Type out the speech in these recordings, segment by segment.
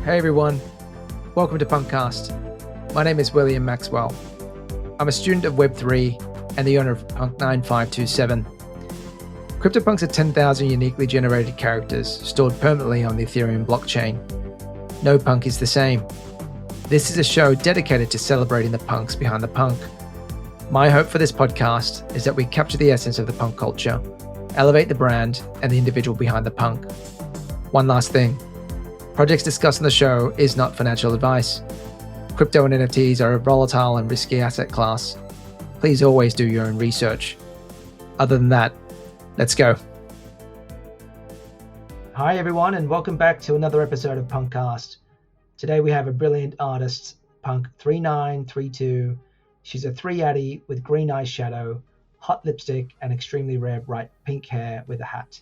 Hey everyone, welcome to PunkCast. My name is William Maxwell. I'm a student of Web3 and the owner of Punk3932. Cryptopunks are 10,000 uniquely generated characters stored permanently on the Ethereum blockchain. No punk is the same. This is a show dedicated to celebrating the punks behind the punk. My hope for this podcast is that we capture the essence of the punk culture, elevate the brand and the individual behind the punk. One last thing. Projects discussed on the show is not financial advice. Crypto and NFTs are a volatile and risky asset class. Please always do your own research. Other than that, let's go. Hi everyone, and welcome back to another episode of PunkCast. Today we have a brilliant artist, Punk3932. She's a 3 Atty with green eyeshadow, hot lipstick, and extremely rare bright pink hair with a hat.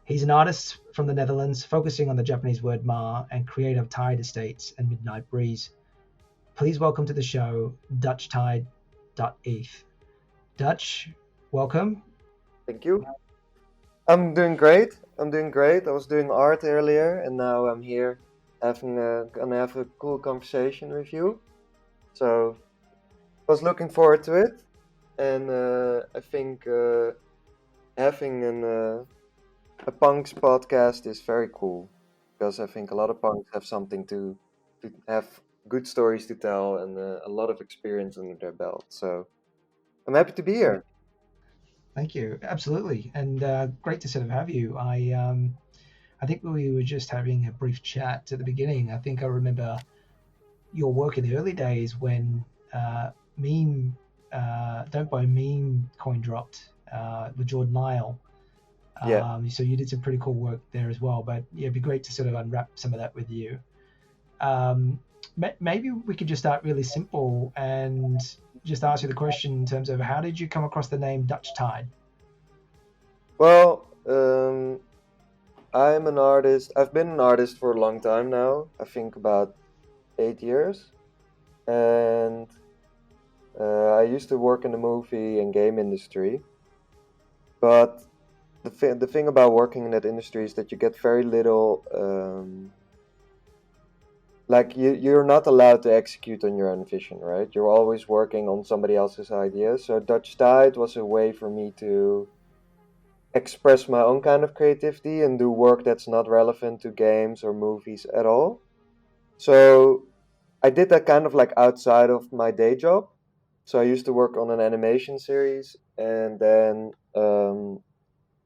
He's an artist from the Netherlands, focusing on the Japanese word ma and creator of Estates and MidnightBreeze. Please welcome to the show, Dutchtide.eth. Dutch, welcome. Thank you. I'm doing great. I was doing art earlier, and now I'm here gonna have a cool conversation with you. So I was looking forward to it, and I think having a punks podcast is very cool, because I think a lot of punks have something to have good stories to tell and a lot of experience under their belt. So I'm happy to be here. Thank you. Absolutely. And great to sort of have you. I think we were just having a brief chat at the beginning. I think I remember your work in the early days when Don't Buy Meme coin dropped with Jordan Lyle. Yeah. So you did some pretty cool work there as well. But yeah, it'd be great to sort of unwrap some of that with you. Maybe we could just start really simple and just ask you the question in terms of how did you come across the name Dutchtide? Well, I'm an artist. I've been an artist for a long time now. I think about 8 years. And I used to work in the movie and game industry. But the thing about working in that industry is that you get very little... you're not allowed to execute on your own vision, right? You're always working on somebody else's ideas. So Dutchtide was a way for me to express my own kind of creativity and do work that's not relevant to games or movies at all. So I did that kind of like outside of my day job. So I used to work on an animation series, and then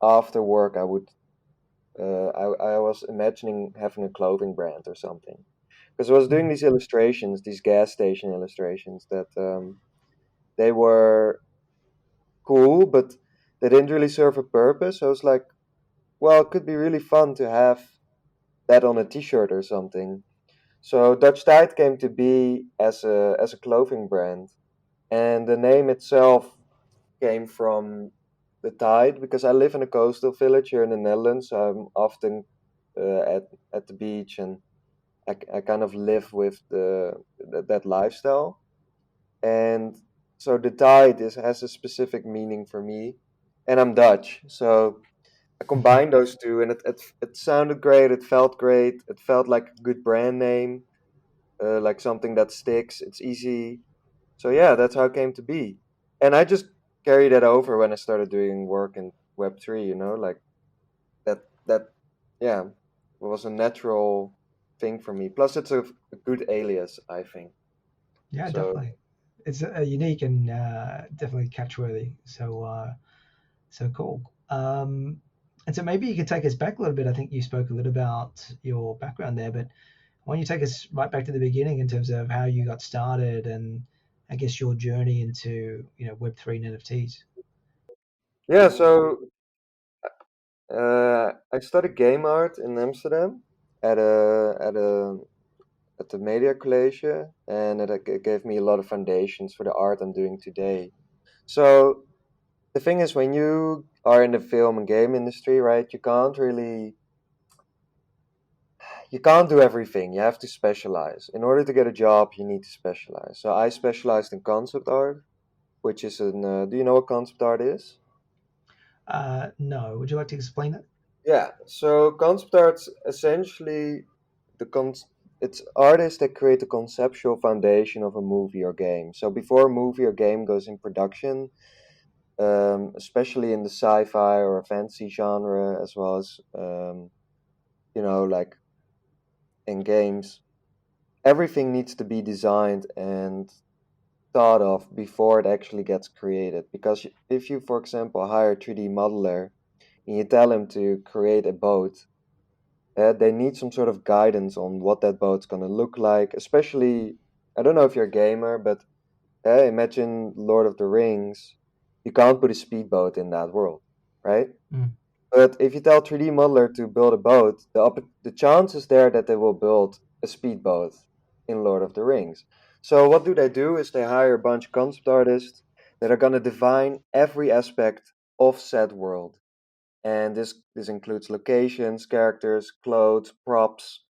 after work I was imagining having a clothing brand or something. Because I was doing these illustrations, these gas station illustrations, that they were cool, but they didn't really serve a purpose. So I was like, well, it could be really fun to have that on a t-shirt or something. So Dutchtide came to be as a clothing brand. And the name itself came from the tide, because I live in a coastal village here in the Netherlands. So I'm often at the beach, and I kind of live with that lifestyle. And so the tide has a specific meaning for me, and I'm Dutch, so I combined those two, and it sounded great. It felt great. It felt like a good brand name, like something that sticks. It's easy. So yeah, that's how it came to be. And I just carried that over when I started doing work in Web3. Like that yeah, was a natural thing for me. Plus, it's a good alias, I think. Yeah, So definitely. It's unique and definitely catchworthy. So cool. And so maybe you could take us back a little bit. I think you spoke a little about your background there, but why don't you take us right back to the beginning in terms of how you got started and I guess your journey into Web3 and NFTs. yeah, so I studied game art in Amsterdam at the Media College, and it gave me a lot of foundations for the art I'm doing today. So the thing is, when you are in the film and game industry, right, you can't do everything. You have to specialize. In order to get a job, you need to specialize. So I specialized in concept art, which is do you know what concept art is? No, would you like to explain that? Yeah, so concept art's essentially it's artists that create the conceptual foundation of a movie or game. So before a movie or game goes in production, especially in the sci-fi or fantasy genre, as well as like in games, everything needs to be designed and thought of before it actually gets created. Because if you, for example, hire a 3D modeler and you tell him to create a boat, they need some sort of guidance on what that boat's going to look like. Especially, I don't know if you're a gamer, but imagine Lord of the Rings. You can't put a speedboat in that world, right? Mm. But if you tell 3D modeler to build a boat, the chance is there that they will build a speedboat in Lord of the Rings. So what do is they hire a bunch of concept artists that are going to define every aspect of said world. And this includes locations, characters, clothes, props,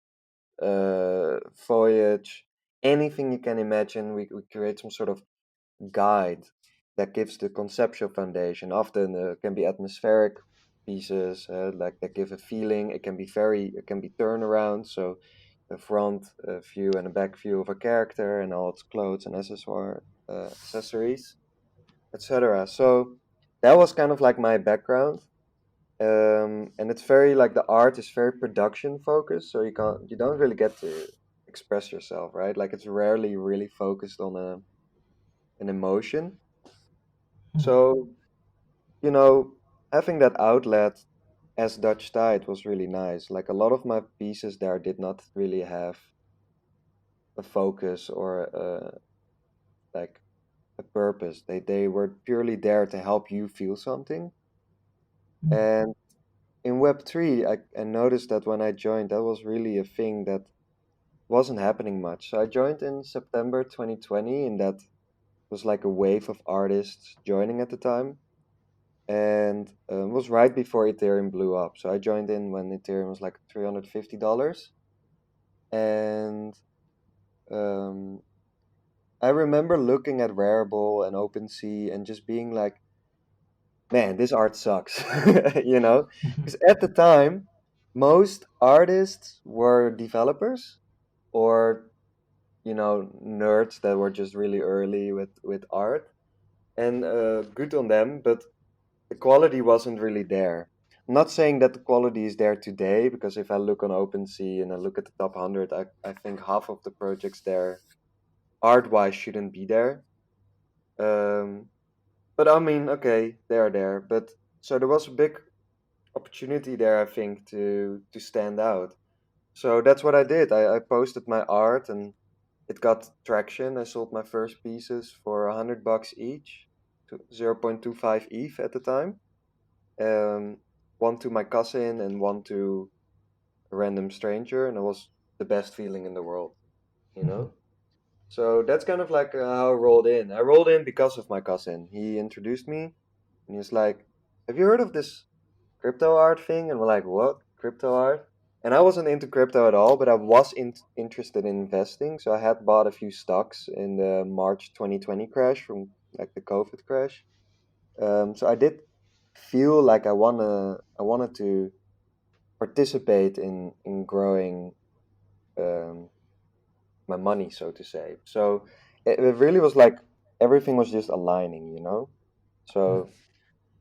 foliage, anything you can imagine. We create some sort of guide that gives the conceptual foundation. Often can be atmospheric pieces, like that give a feeling. It can be turnaround, so the front view and the back view of a character and all its clothes and accessories, etc. So that was kind of like my background. And it's very like the art is very production focused, so you don't really get to express yourself, right? Like it's rarely really focused on an emotion. Mm. So, you know, having that outlet as Dutch Tide was really nice. Like a lot of my pieces there did not really have a focus or like a purpose. They were purely there to help you feel something. Mm. And in Web3, I noticed that when I joined, that was really a thing that wasn't happening much. So I joined in September 2020, and that was like a wave of artists joining at the time. And it was right before Ethereum blew up. So I joined in when Ethereum was like $350, and um, I remember looking at Rarible and OpenSea and just being like, "Man, this art sucks," you know, because at the time, most artists were developers or nerds that were just really early with art, and good on them, but the quality wasn't really there. I'm not saying that the quality is there today, because if I look on OpenSea and I look at the top 100, I think half of the projects there, art wise, shouldn't be there. Um, but I mean, okay, they are there. But so there was a big opportunity there, I think, to stand out. So that's what I did. I posted my art and it got traction. I sold my first pieces for $100 each, to 0.25 ETH at the time. Um, one to my cousin and one to a random stranger, and it was the best feeling in the world, you know? So that's kind of like how I rolled in. I rolled in because of my cousin. He introduced me, and he was like, "Have you heard of this crypto art thing?" And we're like, "What? Crypto art?" And I wasn't into crypto at all, but I was interested in investing. So I had bought a few stocks in the March 2020 crash, from like the COVID crash. So I did feel like I wanted to participate in growing um, my money, so to say. So it really was like everything was just aligning, you know. So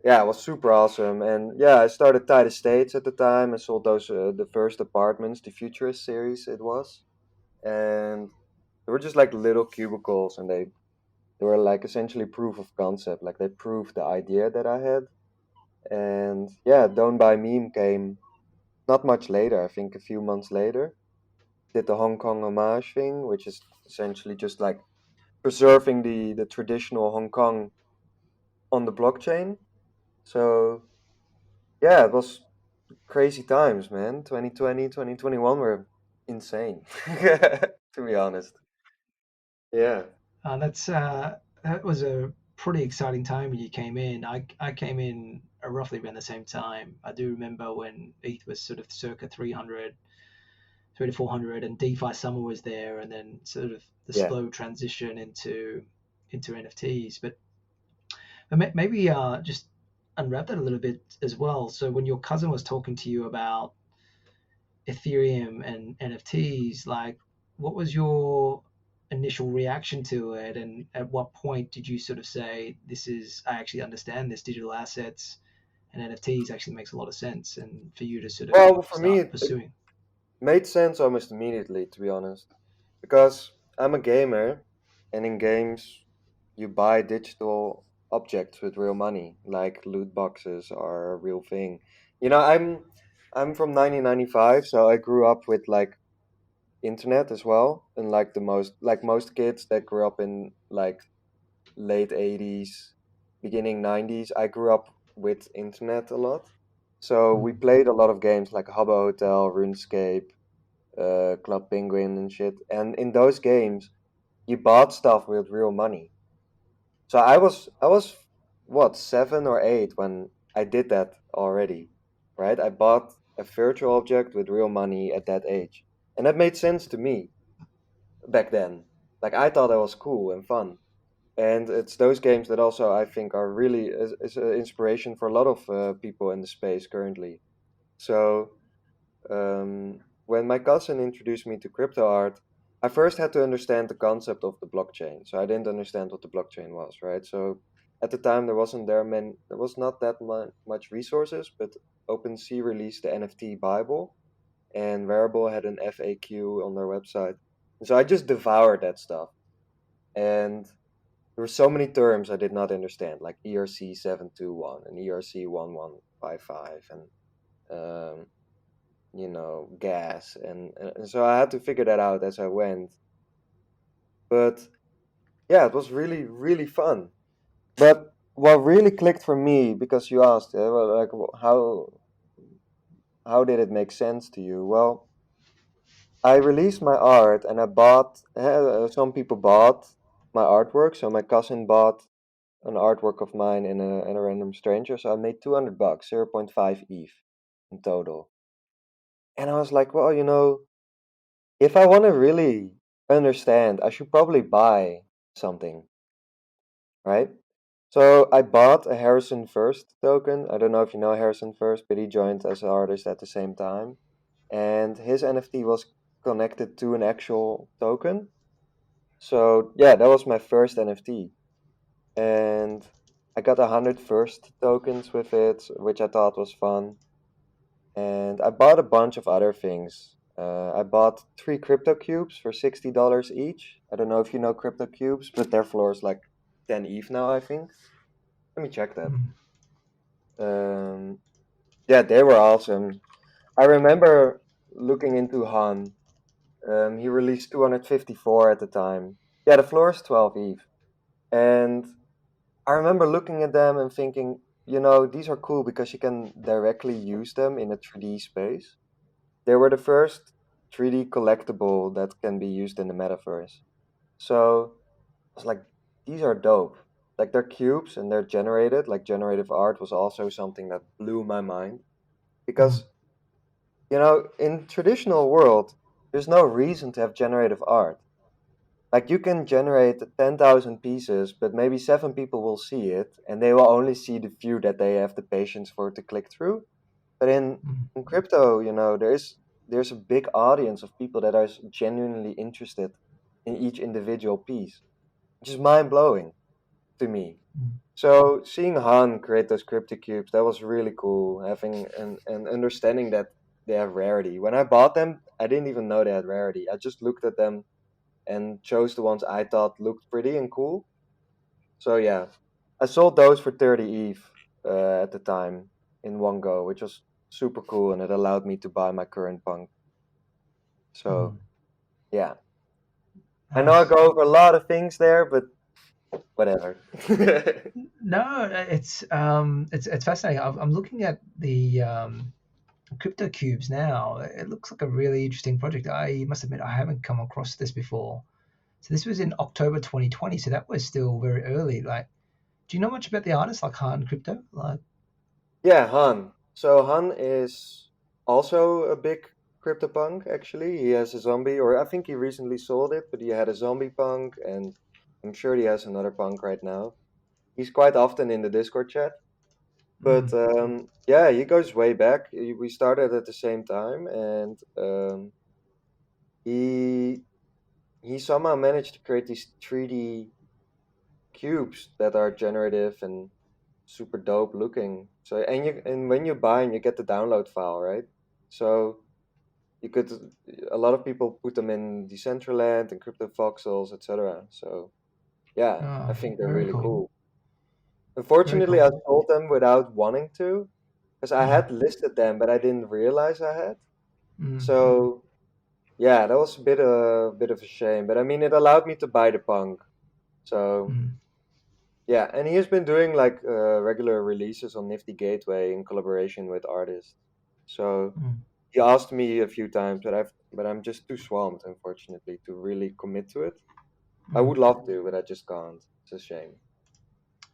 yeah, it was super awesome, and yeah, I started Tide Estates at the time. I sold those the first apartments, the Futurist series it was, and they were just like little cubicles, and they were like essentially proof of concept. Like they proved the idea that I had, and yeah, Don't Buy Meme came not much later. I think a few months later. Did the Hong Kong homage thing, which is essentially just like preserving the traditional Hong Kong on the blockchain. So yeah, it was crazy times, man. 2020, 2021 were insane, to be honest. Yeah, That was a pretty exciting time when you came in. I came in roughly around the same time. I do remember when ETH was sort of circa 300, 3 to 400, and DeFi summer was there, and then sort of the yeah. slow transition into NFTs. But maybe just unwrap that a little bit as well. So when your cousin was talking to you about Ethereum and NFTs, like what was your initial reaction to it, and at what point did you sort of say, "This is I actually understand this digital assets and NFTs actually makes a lot of sense," and for you to sort of Well, for me, start it pursuing? made sense almost immediately, to be honest, because I'm a gamer, and in games, you buy digital objects with real money, like loot boxes are a real thing. I'm from 1995, so I grew up with like internet as well, and like most kids that grew up in like late 80s, beginning 90s, I grew up with internet a lot. So we Mm. played a lot of games like Habbo Hotel, RuneScape, Club Penguin and shit. And in those games, you bought stuff with real money. So I was what, 7 or 8 when I did that already, right? I bought a virtual object with real money at that age, and that made sense to me back then. Like I thought that was cool and fun, and it's those games that also I think are really is an inspiration for a lot of people in the space currently. So when my cousin introduced me to crypto art, I first had to understand the concept of the blockchain. So I didn't understand what the blockchain was, right? So at the time there was not that much resources, but OpenSea released the NFT Bible, and Wearable had an FAQ on their website. And so I just devoured that stuff, and there were so many terms I did not understand, like ERC 721 and ERC 1155, and um, gas, and so I had to figure that out as I went. But yeah, it was really really fun. But what really clicked for me, because you asked, well, like, how did it make sense to you? Well, I released my art, and I bought. Some people bought my artwork. So my cousin bought an artwork of mine in a random stranger. So I made $200, 0.5 ETH in total. And I was like, well, if I want to really understand, I should probably buy something, right? So I bought a Harrison First token. I don't know if you know Harrison First, but he joined as an artist at the same time. And his NFT was connected to an actual token. So yeah, that was my first NFT. And I got 100 first tokens with it, which I thought was fun. And I bought a bunch of other things. I bought 3 crypto cubes for $60 each. I don't know if you know crypto cubes, but their floor is like 10 ETH now, I think. Let me check that. Mm. Um, yeah, they were awesome. I remember looking into Han. He released 254 at the time. Yeah, the floor is 12 ETH. And I remember looking at them and thinking, these are cool because you can directly use them in a 3D space. They were the first 3D collectible that can be used in the metaverse. So I was like, these are dope. Like they're cubes and they're generated. Like generative art was also something that blew my mind Mm. because in traditional world, there's no reason to have generative art. Like you can generate 10,000 pieces, but maybe 7 people will see it, and they will only see the few that they have the patience for to click through. But Mm. in crypto, there's a big audience of people that are genuinely interested in each individual piece, which is mind blowing to me. Mm. So seeing Han create those crypto cubes, that was really cool. Having an understanding that they have rarity. When I bought them, I didn't even know they had rarity. I just looked at them and chose the ones I thought looked pretty and cool. So yeah, I sold those for 30 ETH at the time in one go, which was super cool, and it allowed me to buy my current punk. So Mm. yeah, I know I Nice. go over a lot of things there, but whatever. No, it's fascinating. I'm looking at the crypto cubes now. It looks like a really interesting project. I must admit I haven't come across this before. So this was in October 2020. So that was still very early. Like, do you know much about the artist like Han Crypto? Like, Yeah, Han. So Han is also a big CryptoPunk. Actually, he has a zombie, or I think he recently sold it, but he had a zombie punk, and I'm sure he has another punk right now. He's quite often in the Discord chat. But mm, yeah, he goes way back. We started at the same time, and he he somehow managed to create these 3D cubes that are generative and super dope looking. So and when you buy them, you get the download file, right? So you could a lot of people put them in Decentraland and CryptoVoxels, etc. So yeah, I Oh, think they're very really cool. cool. Very Unfortunately, I cool. sold them without wanting to, because I Mm, had listed them, but I didn't realize I had. mm, So yeah, that was a bit of a shame. But I mean, it allowed me to buy the punk. So mm, yeah, and he has been doing like regular releases on Nifty Gateway in collaboration with artists. So mm, he asked me a few times, but I'm just too swamped, unfortunately, to really commit to it. I mm. would love to, but I just can't. It's a shame.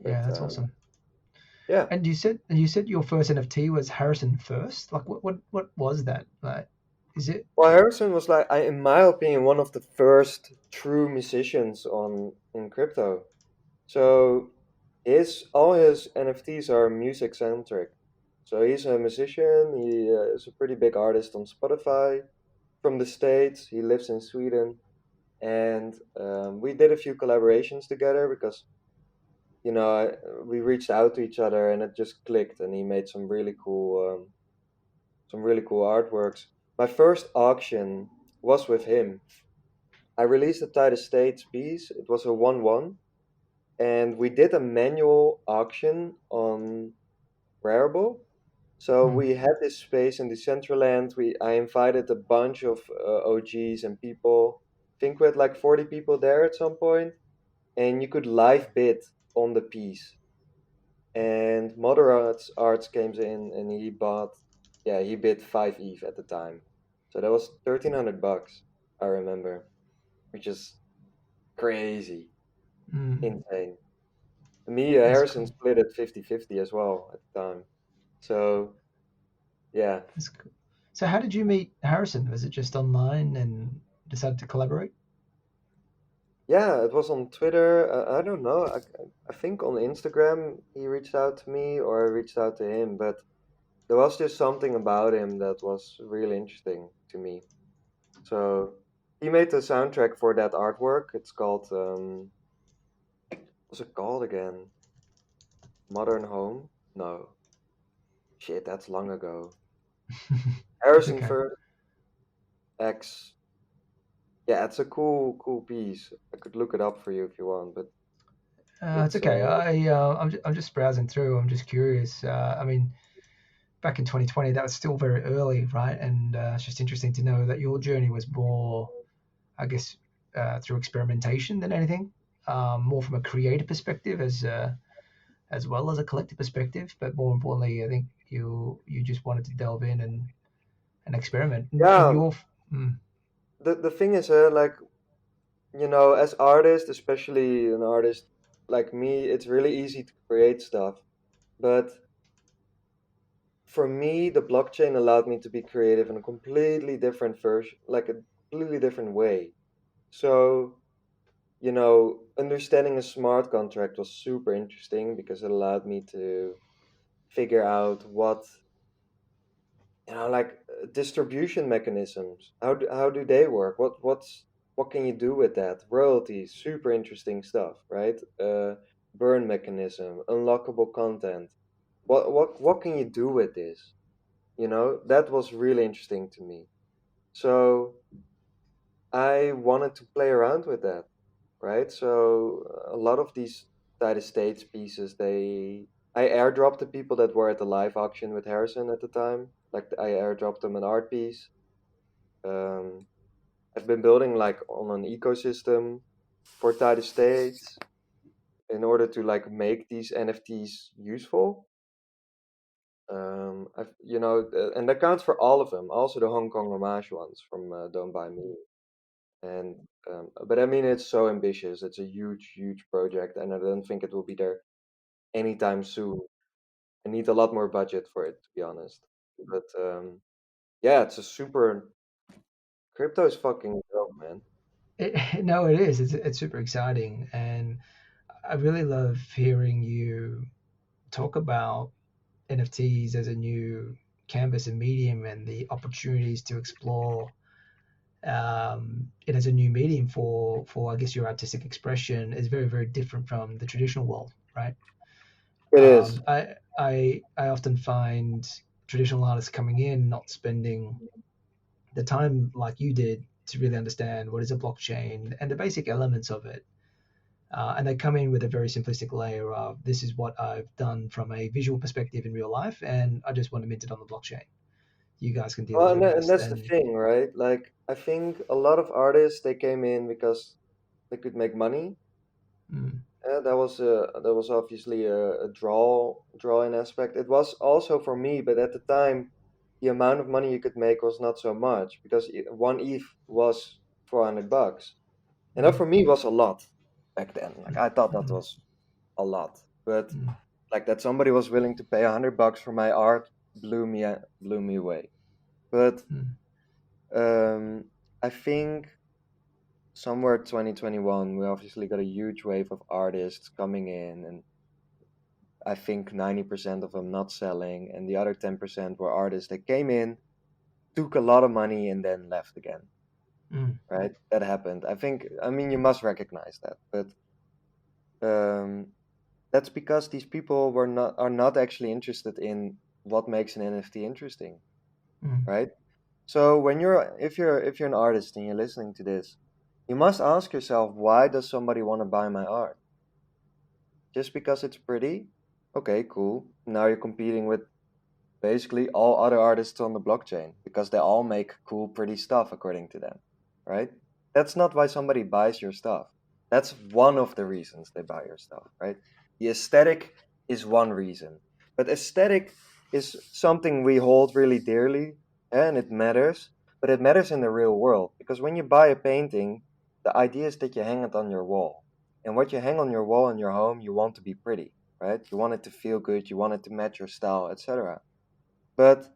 But Yeah, that's awesome. yeah, And you said your first NFT was Harrison first. Like, what was that? Like, is it? well, Harrison was like, in my opinion, one of the first true musicians on crypto. So his all his NFTs are music centric. So he's a musician. He is a pretty big artist on Spotify from the States. He lives in Sweden, and we did a few collaborations together because we reached out to each other and it just clicked. And he made some really cool artworks. My first auction was with him. I released a United States piece. It was a 1-1, and we did a manual auction on Rarible. So Mm, we had this space in Decentraland. I invited a bunch of OGs and people. I think we had like 40 people there at some point, and you could live bid on the piece. And Mother Arts came in and he bid 5 ETH at the time. So that was $1,300, I remember, which is crazy, mm, insane. Me, that's Harrison cool. split it 50-50 as well at the time. So yeah, That's cool. So, how did you meet Harrison? Was it just online and decided to collaborate? yeah, it was on Twitter. I don't know. I think on Instagram he reached out to me or I reached out to him, but there was just something about him that was really interesting to me. So he made the soundtrack for that artwork. It's called what's it called again? Modern Home? No. Shit, that's long ago. It's Harrison okay. First X. Yeah, it's a cool piece. I could look it up for you if you want, but It's it's okay. I'm just browsing through. I'm just curious. I mean, back in 2020, that was still very early, right? And it's just interesting to know that your journey was more, I guess, through experimentation than anything, more from a creative perspective as well as a collective perspective. But more importantly, I think you just wanted to delve in and experiment. And yeah. your mm, The thing is, like as artists, especially an artist like me, it's really easy to create stuff. But for me, the blockchain allowed me to be creative in a completely different version, like a completely different way. So, understanding a smart contract was super interesting because it allowed me to figure out like distribution mechanisms. How do they work? What can you do with that? Royalties, super interesting stuff, right? Burn mechanism, unlockable content. What can you do with this? That was really interesting to me. So I wanted to play around with that, right? So a lot of these United States pieces, I airdropped the people that were at the live auction with Harrison at the time. Like I airdropped them an art piece. Um, I've been building like on an ecosystem for United States in order to like make these NFTs useful. And that counts for all of them, also the Hong Kong homage ones from Don't Buy Me. And but I mean, it's so ambitious. It's a huge project, and I don't think it will be there anytime soon. I need a lot more budget for it, to be honest. But yeah, it's a super crypto is fucking dope, man. no, it is. It's super exciting, and I really love hearing you talk about NFTs as a new canvas and medium and the opportunities to explore it as a new medium for I guess your artistic expression is very, very different from the traditional world, right? It is. I often find traditional artists coming in not spending the time like you did to really understand what is a blockchain and the basic elements of it. And they come in with a very simplistic layer of this is what I've done from a visual perspective in real life, and I just want to mint it on the blockchain. You guys can deal Well, with the and rest. that's the And thing, right? Like, I think a lot of artists, they came in because they could make money. mm, That was obviously a drawing aspect. It was also for me, but at the time, the amount of money you could make was not so much because one ETH was $400, and that mm, for me was a lot back then. Like, mm, I thought that mm, was a lot, but mm, like that somebody was willing to pay $100 for my art blew me away. But mm, um, I think somewhere 2021, we obviously got a huge wave of artists coming in, and I think 90% of them not selling, and the other 10% were artists that came in, took a lot of money, and then left again. mm, Right? That happened. I mean, you must recognize that, but um, that's because these people are not actually interested in what makes an NFT interesting, mm, right? So if you're an artist and you're listening to this, you must ask yourself, why does somebody want to buy my art? Just because it's pretty? Okay, cool. Now you're competing with basically all other artists on the blockchain because they all make cool, pretty stuff according to them, right? That's not why somebody buys your stuff. That's one of the reasons they buy your stuff, right? The aesthetic is one reason, but aesthetic is something we hold really dearly and it matters, but it matters in the real world because when you buy a painting, the idea is that you hang it on your wall. And what you hang on your wall in your home, you want to be pretty, right? You want it to feel good, you want it to match your style, etc. But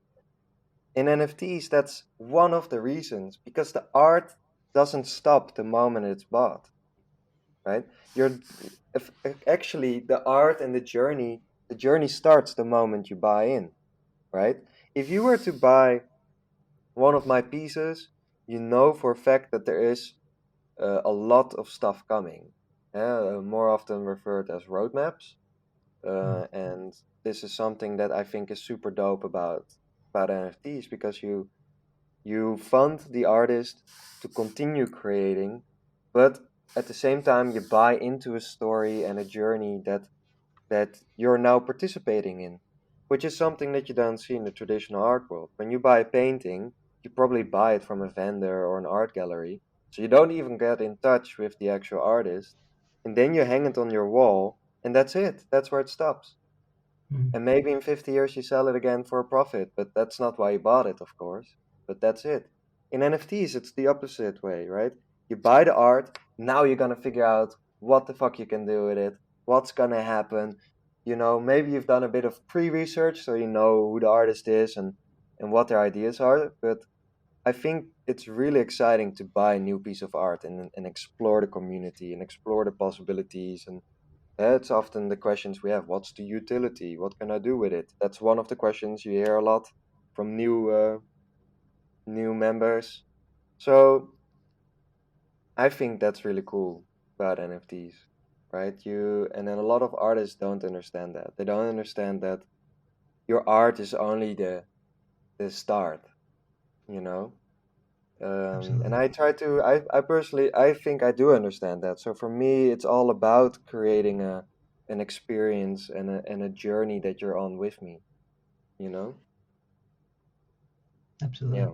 in NFTs, that's one of the reasons because the art doesn't stop the moment it's bought, right? You're if, actually the art and the journey starts the moment you buy in, right? If you were to buy one of my pieces, you know for a fact that there is a lot of stuff coming, more often referred as roadmaps. mm, And this is something that I think is super dope about NFTs because you fund the artist to continue creating, but at the same time you buy into a story and a journey that you're now participating in, which is something that you don't see in the traditional art world. When you buy a painting, you probably buy it from a vendor or an art gallery, so you don't even get in touch with the actual artist, and then you hang it on your wall, and that's it. That's where it stops. mm, And maybe in 50 years you sell it again for a profit, but that's not why you bought it, of course. But that's it. In NFTs, it's the opposite way, right? You buy the art, now you're gonna figure out what the fuck you can do with it, what's gonna happen. You know, maybe you've done a bit of pre-research so you know who the artist is and what their ideas are. But I think it's really exciting to buy a new piece of art and explore the community and explore the possibilities and it's often the questions we have. What's the utility? What can I do with it? That's one of the questions you hear a lot from new members. So I think that's really cool about NFTs, right? You and then a lot of artists don't understand that. They don't understand that your art is only the start, you know. And absolutely. I try to. I personally I think I do understand that. So for me, it's all about creating an experience and a journey that you're on with me. You know. Absolutely. Yeah.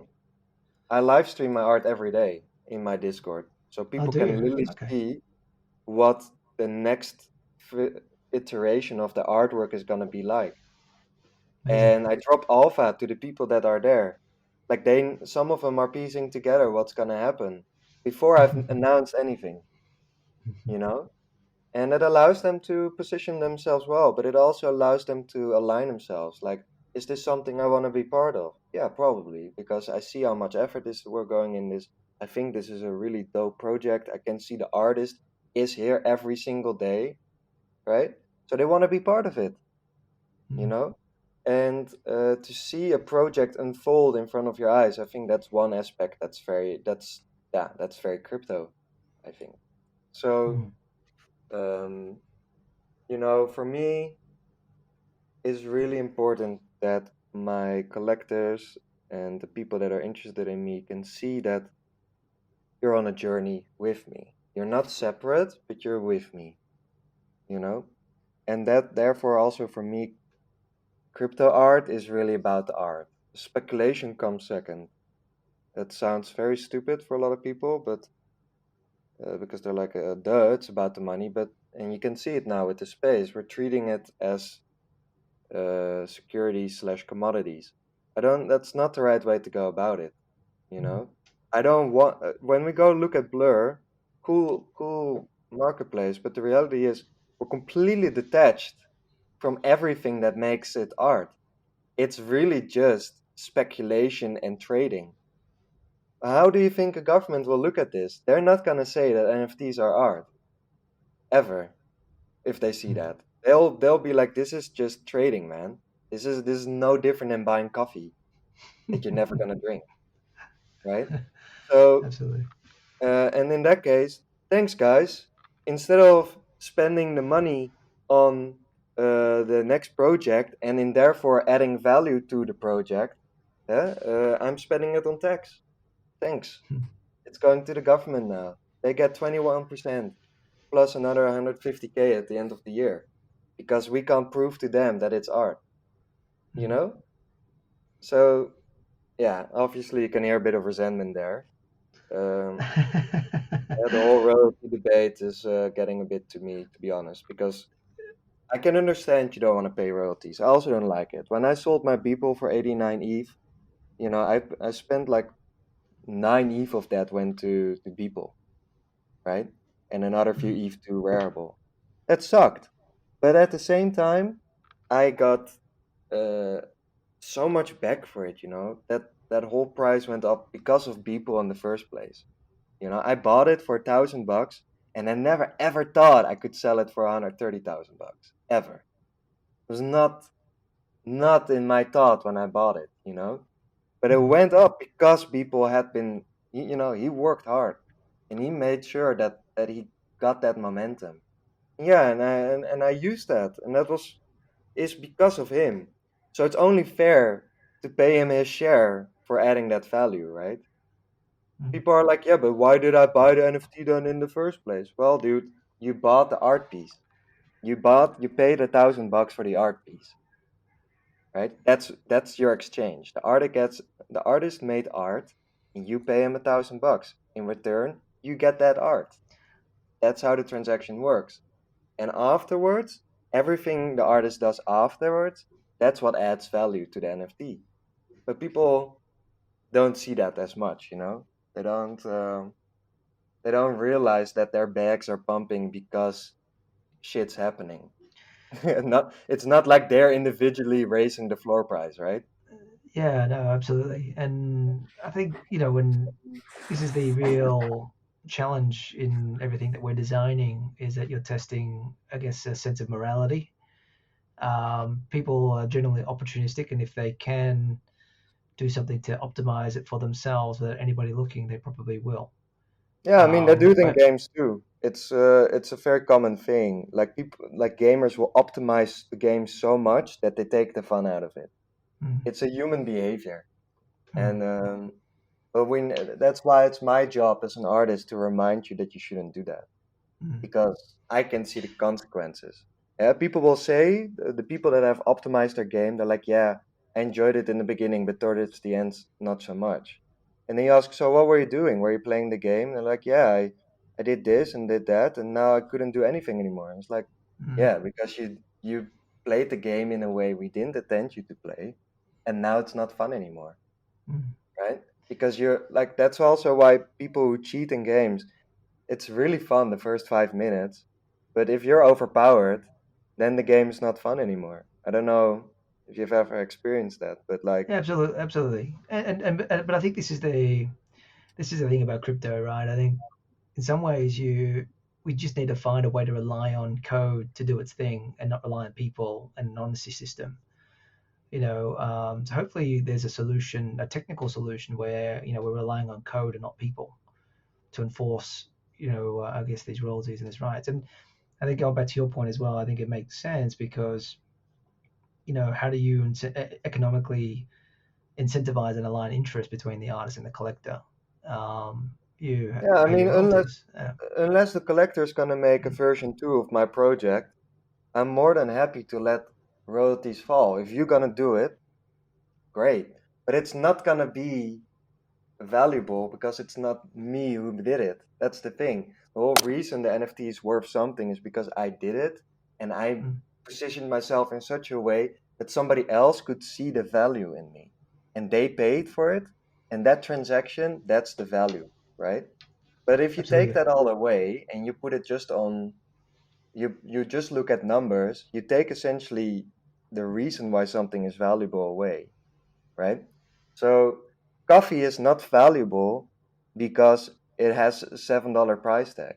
I live stream my art every day in my Discord, so I people can do. literally Okay. see what the next iteration of the artwork is gonna be like. Amazing. And I drop alpha to the people that are there. Like some of them are piecing together what's gonna happen before I've announced anything. You know. And it allows them to position themselves well, but it also allows them to align themselves. Like, is this something I want to be part of? Yeah, probably, because I see how much effort is we're going in this. I think this is a really dope project. I can see the artist is here every single day, right? So they want to be part of it, you Mm, know? And to see a project unfold in front of your eyes, I think that's one aspect that's very crypto, I think. So, um, for me, it's really important that my collectors and the people that are interested in me can see that you're on a journey with me. You're not separate, but you're with me, you know? And that, therefore, also for me, crypto art is really about the art. Speculation comes second. That sounds very stupid for a lot of people, but because they're like, duh, it's about the money. And you can see it now with the space. We're treating it as securities slash commodities. That's not the right way to go about it, you know? I don't want, when we go look at Blur, cool marketplace, but the reality is we're completely detached from everything that makes it art. It's really just speculation and trading. How do you think a government will look at this? They're not going to say that NFTs are art ever if they see that. They'll be like, this is just trading, man. This is no different than buying coffee that you're never going to drink, right? So Absolutely. and in that case, thanks guys. Instead of spending the money on the next project and in therefore adding value to the project, I'm spending it on tax. Thanks. It's going to the government now. They get 21% plus another 150K at the end of the year because we can't prove to them that it's art, you know? So, yeah, obviously you can hear a bit of resentment there. Yeah, the whole royalty debate is getting a bit to me, to be honest, because I can understand you don't want to pay royalties. I also don't like it. When I sold my Beeple for 89 ETH, I spent like 9 ETH of that went to Beeple, right? And another few ETH to Wearable. That sucked. But at the same time, I got uh, so much back for it, that whole price went up because of Beeple in the first place. I bought it for $1,000 and I never ever thought I could sell it for $130,000 ever. It was not in my thought when I bought it. But it went up because people had been, he worked hard and he made sure that he got that momentum. Yeah, and I used that, and that is because of him. So it's only fair to pay him his share for adding that value, right? People are like, yeah, but why did I buy the NFT then in the first place? Well, dude, you bought the art piece. You paid $1,000 for the art piece, right? That's your exchange. The artist made art, and you pay him $1,000. In return, you get that art. That's how the transaction works. And afterwards, everything the artist does afterwards, that's what adds value to the NFT. But people don't see that as much. They don't. They don't realize that their bags are pumping because shit's happening. It's not like they're individually raising the floor price, right? Yeah, no, absolutely. And I think, when this is the real challenge in everything that we're designing is that you're testing, I guess, a sense of morality. People are generally opportunistic, and if they can do something to optimize it for themselves without anybody looking, they probably will. Yeah, I mean they do it in But games too. It's a very common thing. Like people, like gamers will optimize the game so much that they take the fun out of it. mm, It's a human behavior, mm, and but that's why it's my job as an artist to remind you that you shouldn't do that. mm, Because I can see the consequences. Yeah, people will say the people that have optimized their game, they're like, yeah, I enjoyed it in the beginning, but towards the end, not so much. And then you ask, so what were you doing? Were you playing the game? And they're like, yeah, I did this and did that, and now I couldn't do anything anymore. And it's like, mm, yeah, because you played the game in a way we didn't intend you to play, and now it's not fun anymore, mm. right? Because you're like, that's also why people who cheat in games, it's really fun the first 5 minutes, but if you're overpowered, then the game is not fun anymore. I don't know if you've ever experienced that, but like, Yeah, absolutely, absolutely. But I think this is the thing about crypto, right? I think in some ways we just need to find a way to rely on code to do its thing and not rely on people and an honesty system. So hopefully there's a solution, a technical solution where we're relying on code and not people to enforce I guess these royalties and these rights. And I think going back to your point as well, I think it makes sense because how do you economically incentivize and align interest between the artist and the collector? You Yeah, I pay mean, your unless royalties. unless the collector is gonna make a version 2 of my project, I'm more than happy to let royalties fall. If you're gonna do it, great. But it's not gonna be valuable because it's not me who did it. That's the thing. The whole reason the NFT is worth something is because I did it and I Mm, positioned myself in such a way that somebody else could see the value in me. And they paid for it. And that transaction, that's the value, right? But if you take absolutely. that all away and you put it just on you just look at numbers, you take essentially the reason why something is valuable away, right? So coffee is not valuable because it has a $7 price tag.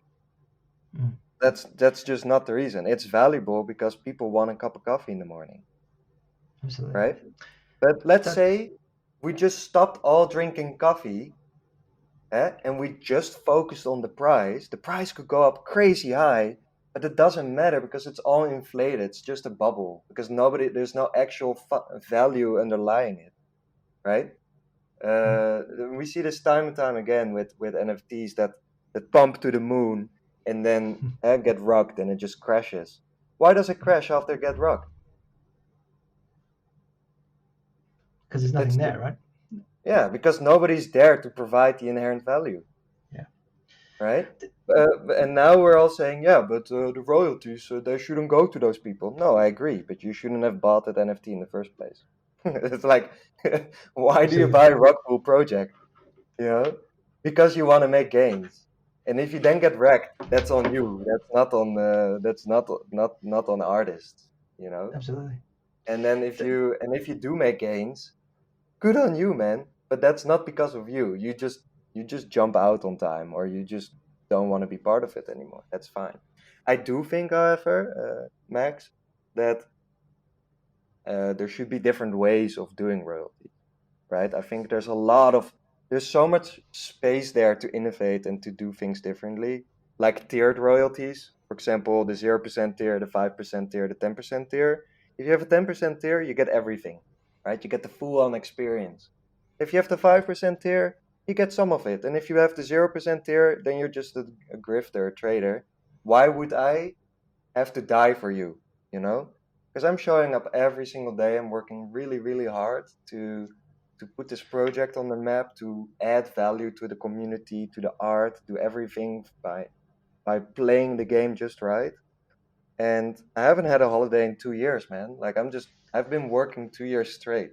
Mm, That's just not the reason. It's valuable because people want a cup of coffee in the morning, absolutely. right? But let's That say we just stopped all drinking coffee, and we just focused on the price could go up crazy high, but it doesn't matter because it's all inflated. It's just a bubble because there's no actual value underlying it, right? mm, Uh, we see this time and time again with NFTs that pump to the moon and then get rocked and it just crashes. Why does it crash after it get rocked? because there's nothing It's there, right? yeah, because nobody's there to provide the inherent value, Yeah. right? And now we're all saying, yeah, but the royalties they shouldn't go to those people. No, I agree, but you shouldn't have bought that NFT in the first place. It's like, why do you Absolutely. buy a Rockpool project? You know, because you want to make gains. And if you then get wrecked, that's on you. That's not on artists. You know. Absolutely. And then if you do make gains, good on you, man. But that's not because of you. You just jump out on time, or you just don't want to be part of it anymore. That's fine. I do think, however, Max, that there should be different ways of doing royalties, right? I think there's so much space there to innovate and to do things differently, like tiered royalties. For example, the 0% tier, the 5% tier, the 10% tier. If you have a 10% tier, you get everything, right? You get the full on experience. If you have the 5% tier, you get some of it. And if you have the 0% tier, then you're just a grifter, a trader. Why would I have to die for you, you know? Because I'm showing up every single day. I'm working really, really hard to put this project on the map, to add value to the community, to the art, do everything by playing the game just right. And I haven't had a holiday in 2 years, man. Like I've been working 2 years straight.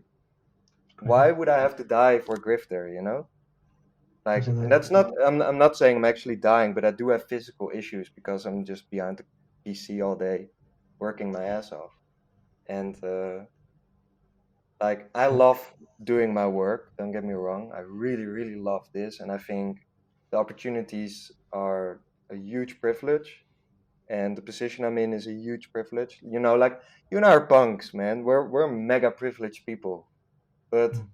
Crazy. Why would I have to die for Grifter, you know? Like, and Absolutely. that's not, I'm not saying I'm actually dying, but I do have physical issues because I'm just behind the PC all day working my ass off. And like, I Yeah. love doing my work, don't get me wrong. I really, really love this. And I think the opportunities are a huge privilege. And the position I'm in is a huge privilege. You know, like, you and I are punks, man. We're mega privileged people. But Mm,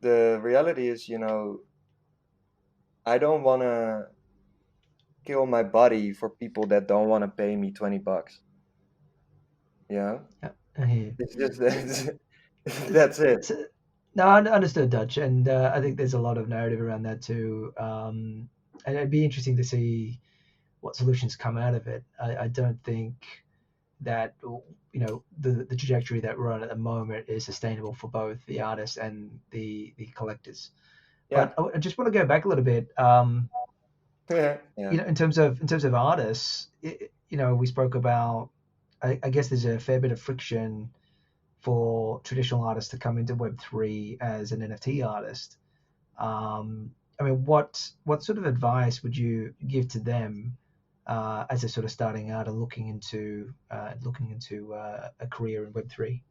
the reality is, I don't want to kill my body for people that don't want to pay me $20. Yeah, yeah. I hear you. it's just that's it. So, no, I understood Dutch, and I think there's a lot of narrative around that too. And it'd be interesting to see what solutions come out of it. I don't think that the trajectory that we're on at the moment is sustainable for both the artists and the collectors. Yeah, But I just want to go back a little bit. yeah, yeah, In terms of artists, we spoke about. I guess there's a fair bit of friction for traditional artists to come into Web3 as an NFT artist. I mean, what sort of advice would you give to them as they're sort of starting out and looking into a career in Web3?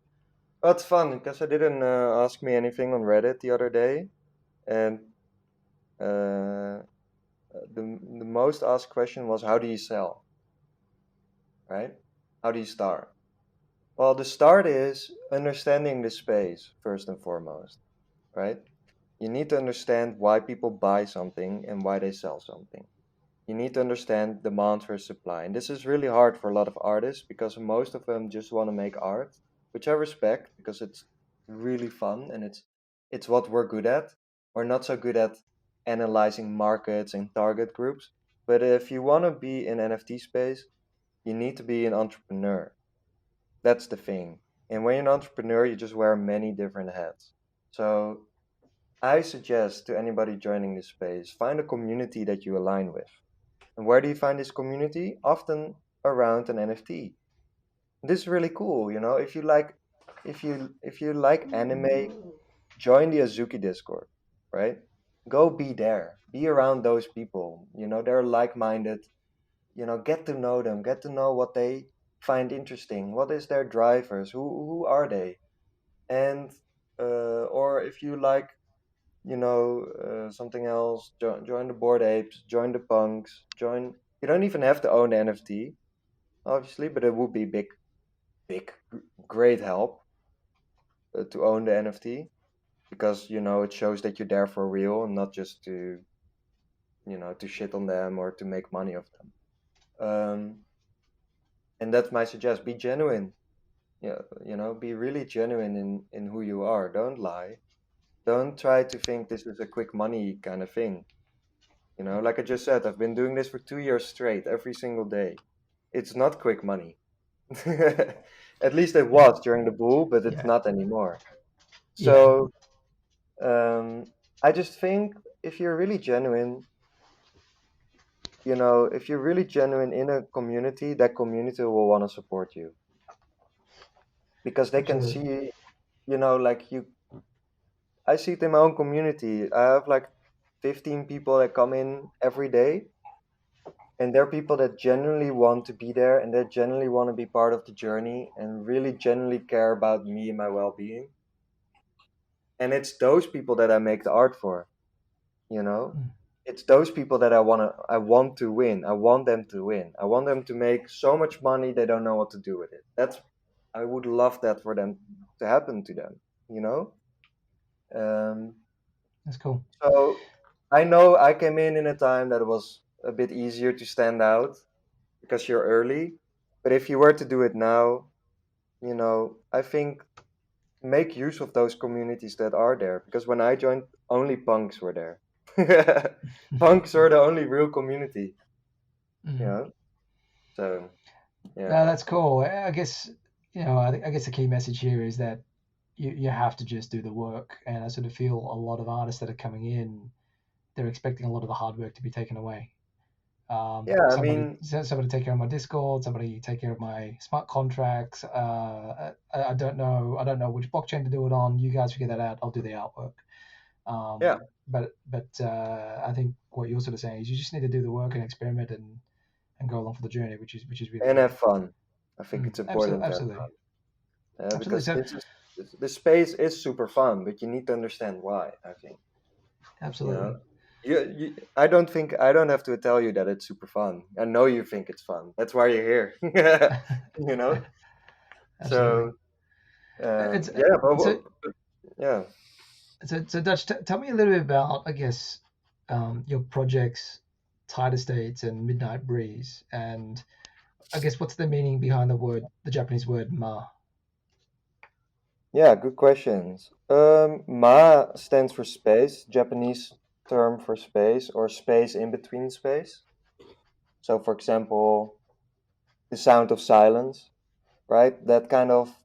well, it's fun because I didn't ask me anything on Reddit the other day, and uh, the most asked question was, how do you sell, right? How do you start? Well, the start is understanding the space first and foremost, right? You need to understand why people buy something and why they sell something. You need to understand demand versus supply. And this is really hard for a lot of artists because most of them just want to make art, which I respect because it's really fun and it's what we're good at. We're not so good at analyzing markets and target groups. But if you want to be in NFT space, you need to be an entrepreneur. That's the thing. And when you're an entrepreneur, you just wear many different hats. So I suggest to anybody joining this space, find a community that you align with. And where do you find this community? Often around an NFT. This is really cool, you know. If you like anime, join the Azuki Discord, right? Go be there. Be around those people. You know, they're like-minded. You know, get to know them, get to know what they find interesting. What is their drivers? Who are they? And or if you like, something else, join the Bored Apes, join the Punks, join. You don't even have to own the NFT, obviously, but it would be big, great help to own the NFT because it shows that you're there for real and not just to shit on them or to make money of them. And that's my suggestion: be genuine. Yeah, be really genuine in who you are. Don't lie. Don't try to think this is a quick money kind of thing. Like I just said, I've been doing this for 2 years straight, every single day. It's not quick money. At least it was during the bull, but it's Yeah. not anymore. Yeah. So I just think if you're really genuine, if you're really genuine in a community, that community will want to support you because they can Absolutely. see, like you. I see it in my own community. I have like 15 people that come in every day, and they're people that genuinely want to be there and they genuinely want to be part of the journey and really genuinely care about me and my well-being. And it's those people that I make the art for, you know? Mm. It's those people that I want to win. I want them to win. I want them to make so much money they don't know what to do with it. I would love that for them to happen to them, you know? Um, That's cool. so I know I came in a time that it was a bit easier to stand out because you're early. But if you were to do it now, I think make use of those communities that are there. Because when I joined, only punks were there. Punks are the only real community, you Mm. know? So, yeah. No, that's cool. I guess I guess the key message here is that you have to just do the work, and I sort of feel a lot of artists that are coming in, they're expecting a lot of the hard work to be taken away. Yeah, I Somebody mean, somebody take care of my Discord, somebody take care of my smart contracts. I don't know which blockchain to do it on. You guys figure that out. I'll do the artwork. yeah. But I think what you're sort of saying is you just need to do the work and experiment and go along for the journey, which is really And cool. have fun. I think it's Absolutely, important to have absolutely, fun. absolutely. Because So the space is super fun, but you need to understand why, I think. You absolutely, know, I don't have to tell you that it's super fun. I know you think it's fun. That's why you're here. you know. absolutely. So It's yeah, so yeah, so Dutch. Tell me a little bit about, I guess, your projects, Tighter States and Midnight Breeze, and I guess what's the meaning behind the Japanese word ma? yeah. Good questions. Ma stands for space, Japanese term for space or space in between space. So, for example, the sound of silence, right? That kind of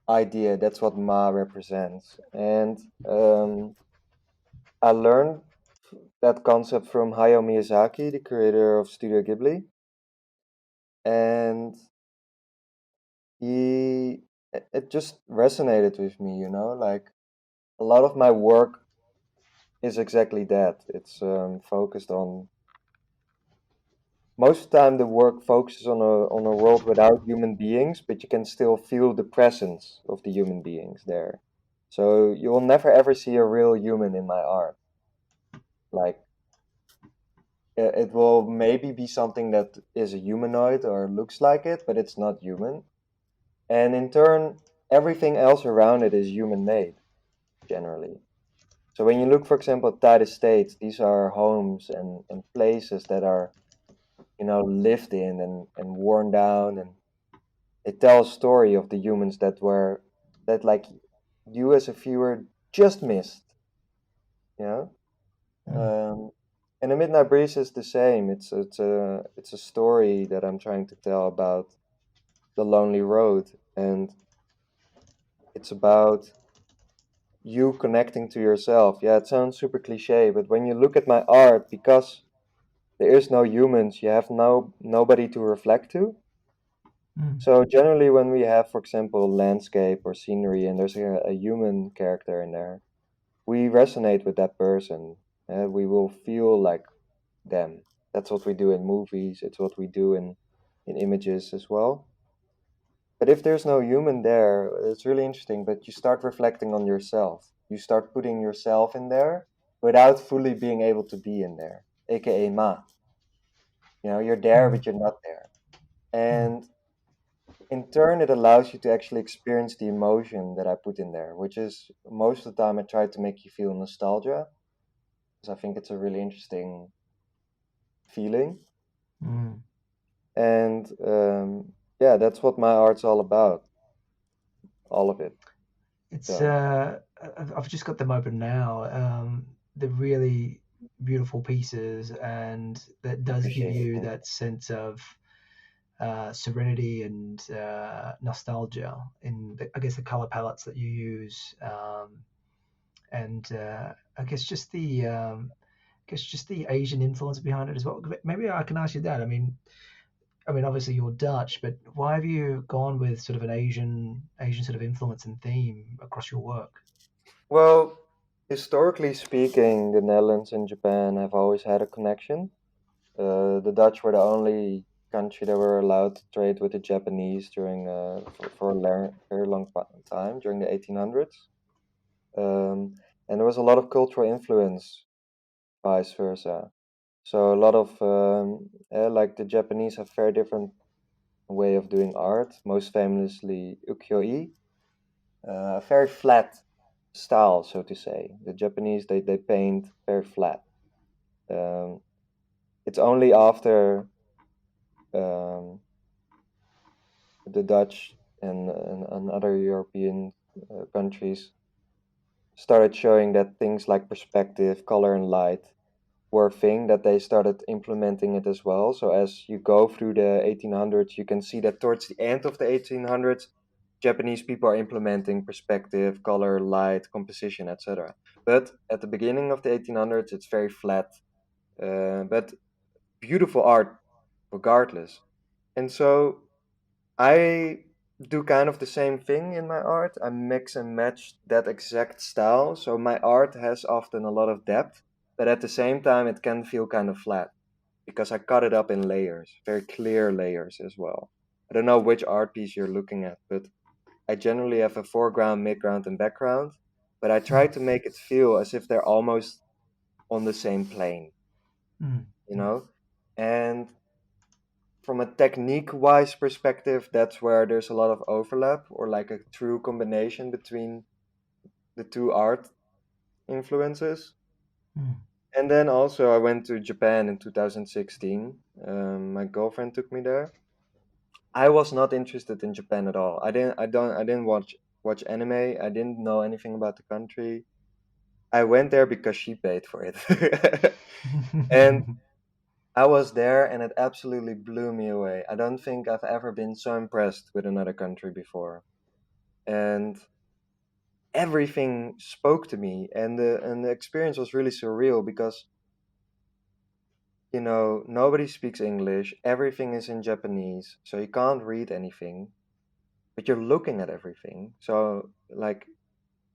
idea. That's what ma represents. And I learned that concept from Hayao Miyazaki, the creator of Studio Ghibli, and it just resonated with me. Like a lot of my work is exactly that. It's focused on most of the time the work focuses on a world without human beings, but you can still feel the presence of the human beings there. So you will never ever see a real human in my art. Like it will maybe be something that is a humanoid or looks like it, but it's not human. And in turn, everything else around it is human-made, generally. So when you look, for example, at United States, these are homes and places that are, lived in and worn down, and it tells a story of the humans that like you as a viewer just missed, you know. Mm. And the Midnight Breeze is the same. It's a story that I'm trying to tell about the lonely road, and it's about you connecting to yourself. Yeah, it sounds super cliche, but when you look at my art, because there is no humans, you have nobody to reflect to. Mm. So generally, when we have, for example, landscape or scenery, and there's a human character in there, we resonate with that person. We will feel like them. That's what we do in movies. It's what we do in images as well. But if there's no human there, it's really interesting. But you start reflecting on yourself. You start putting yourself in there without fully being able to be in there, aka ma. You're there, Mm. but you're not there. Mm. And in turn, it allows you to actually experience the emotion that I put in there, which is most of the time I try to make you feel nostalgia, because I think it's a really interesting feeling. Mm. And yeah, that's what my art's all about, all of it. It's So I've just got them open now. They're really beautiful pieces, and that does give appreciate it. you Thank that sense of serenity and nostalgia in I guess the color palettes that you use, and I guess just the Asian influence behind it as well. Maybe I can ask you that. I mean, obviously you're Dutch, but why have you gone with sort of an Asian sort of influence and theme across your work? Well, historically speaking, the Netherlands and Japan have always had a connection. The Dutch were the only country that were allowed to trade with the Japanese during for a very long time during the 1800s. And there was a lot of cultural influence, vice versa. So a lot of like the Japanese have very different way of doing art, most famously ukiyo-e, a very flat style, so to say. The Japanese they paint very flat. Um, it's only after um, the Dutch and other European countries started showing that things like perspective, color, and light were a thing that they started implementing it as well. So as you go through the 1800s, you can see that towards the end of the 1800s, Japanese people are implementing perspective, color, light, composition, etc. But at the beginning of the 1800s, it's very flat, but beautiful art regardless. And so I do kind of the same thing in my art. I mix and match that exact style. So my art has often a lot of depth, but at the same time, it can feel kind of flat because I cut it up in layers, very clear layers as well. I don't know which art piece you're looking at, but I generally have a foreground, midground, and background, but I try Mm. to make it feel as if they're almost on the same plane, Mm. you know? And from a technique wise perspective, that's where there's a lot of overlap or like a true combination between the two art influences. Mm. And then also, I went to Japan in 2016. My girlfriend took me there. I was not interested in Japan at all. I didn't watch anime. I didn't know anything about the country. I went there because she paid for it. And I was there and it absolutely blew me away. I don't think I've ever been so impressed with another country before. And everything spoke to me, and the experience was really surreal because nobody speaks English, everything is in Japanese, so you can't read anything, but you're looking at everything. So like,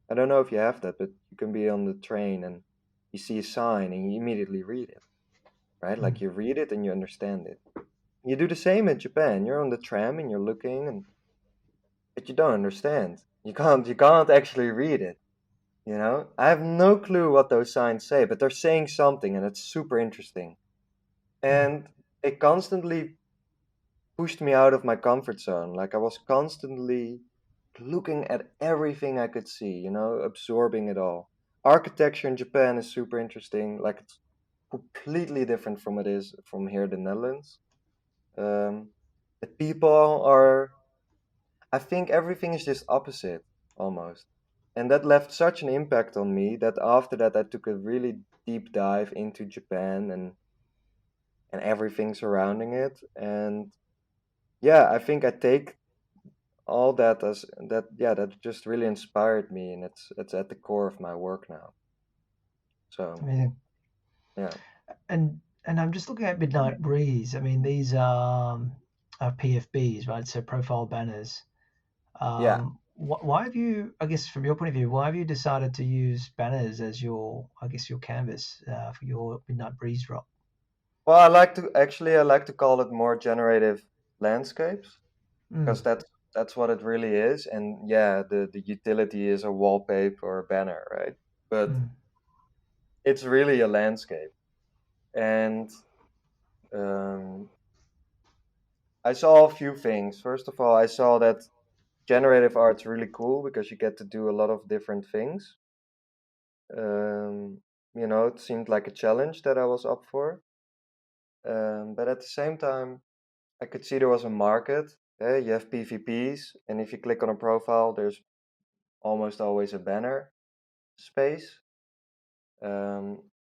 I don't know if you have that, but you can be on the train and you see a sign and you immediately read it, right? Mm. Like you read it and you understand it. You do the same in Japan. You're on the tram and you're looking, and but you don't understand. You can't actually read it. I have no clue what those signs say, but they're saying something, and it's super interesting. Mm. And they constantly pushed me out of my comfort zone. Like I was constantly looking at everything I could see, absorbing it all. Architecture in Japan is super interesting. Like it's completely different from it is from here in the Netherlands. The people are, I think everything is just opposite almost. And that left such an impact on me that after that I took a really deep dive into Japan and everything surrounding it. And yeah, I think I take all that as that, yeah, that just really inspired me, and it's at the core of my work now. So Amazing. yeah. And I'm just looking at MidnightBreeze. I mean, these are PFBs, right? So profile banners. Yeah. Why have you, I guess, from your point of view, why have you decided to use banners as your, I guess, your canvas for your MidnightBreeze drop? Well, I like to call it more generative landscapes, because Mm, that's what it really is. And yeah, the utility is a wallpaper or a banner, right? But mm, it's really a landscape. And um, I saw a few things. First of all, I saw that generative art's really cool because you get to do a lot of different things. Um, it seemed like a challenge that I was up for. But at the same time, I could see there was a market. You have PvPs, and if you click on a profile, there's almost always a banner space.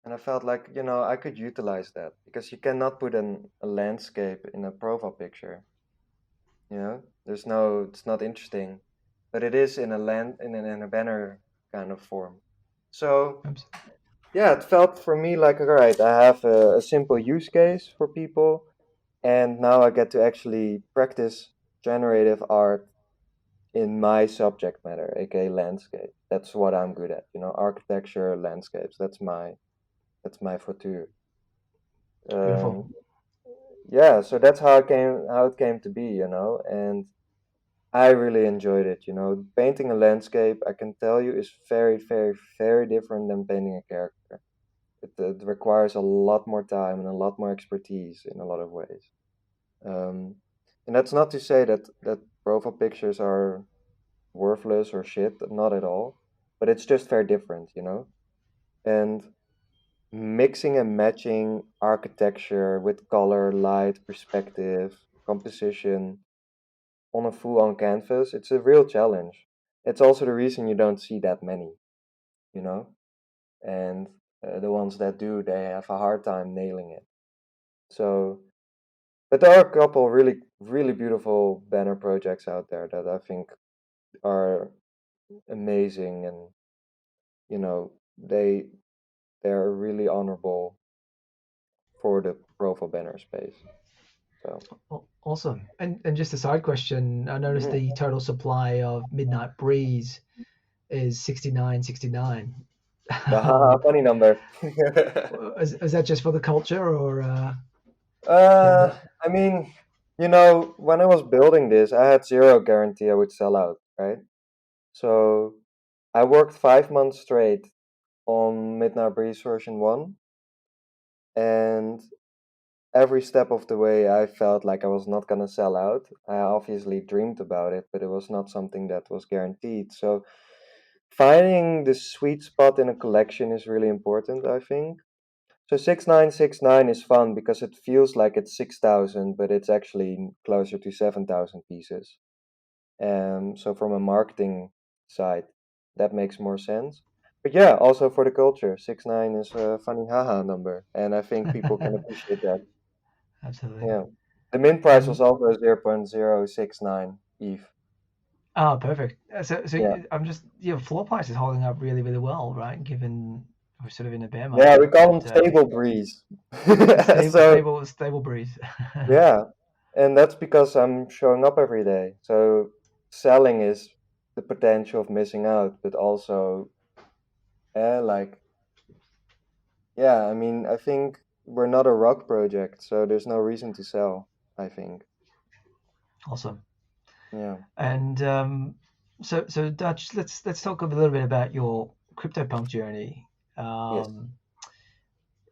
And I felt like, I could utilize that because you cannot put a landscape in a profile picture. It's not interesting, but it is in a in a banner kind of form. So abs- yeah, it felt for me like, all right, I have a simple use case for people, and now I get to actually practice generative art in my subject matter, aka landscape. That's what I'm good at, architecture, landscapes. That's my forte. Beautiful. Um, yeah, so that's how it came to be, and I really enjoyed it. Painting a landscape, I can tell you, is very, very, very different than painting a character. It requires a lot more time and a lot more expertise in a lot of ways. Um, and that's not to say that profile pictures are worthless or shit, not at all. But it's just very different. And mixing and matching architecture with color, light, perspective, composition on a full-on canvas, it's a real challenge. It's also the reason you don't see that many, you know? And the ones that do, they have a hard time nailing it. So, but there are a couple really, really beautiful banner projects out there that I think are amazing, and you know, they they're really honorable for the profile banner space. So, Awesome. And just a side question, I noticed mhm. the total supply of MidnightBreeze is 6969. Funny number. Is that just for the culture or uh, the, I mean, when I was building this, I had zero guarantee I would sell out, right? So I worked 5 months straight on Midnight Breeze version 1, and every step of the way I felt like I was not gonna sell out. I obviously dreamed about it, but it was not something that was guaranteed. So finding the sweet spot in a collection is really important, I think. So 6969 is fun because it feels like it's 6,000, but it's actually closer to 7,000 pieces. So from a marketing side, that makes more sense. But yeah, also for the culture, 69 is a funny haha number, and I think people can appreciate that. absolutely. Yeah. The min price was And also 0.069 ETH. oh, perfect. So Yeah. I'm just, floor price is holding up really, really well, right? Given we're sort of in a bear Yeah, we market, call them but stable breeze. stable, So stable, stable breeze. yeah, and that's because I'm showing up every day. So selling is the potential of missing out, but also, like, yeah, I mean, I think we're not a rock project, so there's no reason to sell, I think. Awesome. Yeah. And so Dutch, let's talk a little bit about your CryptoPunk journey. Yes. Um,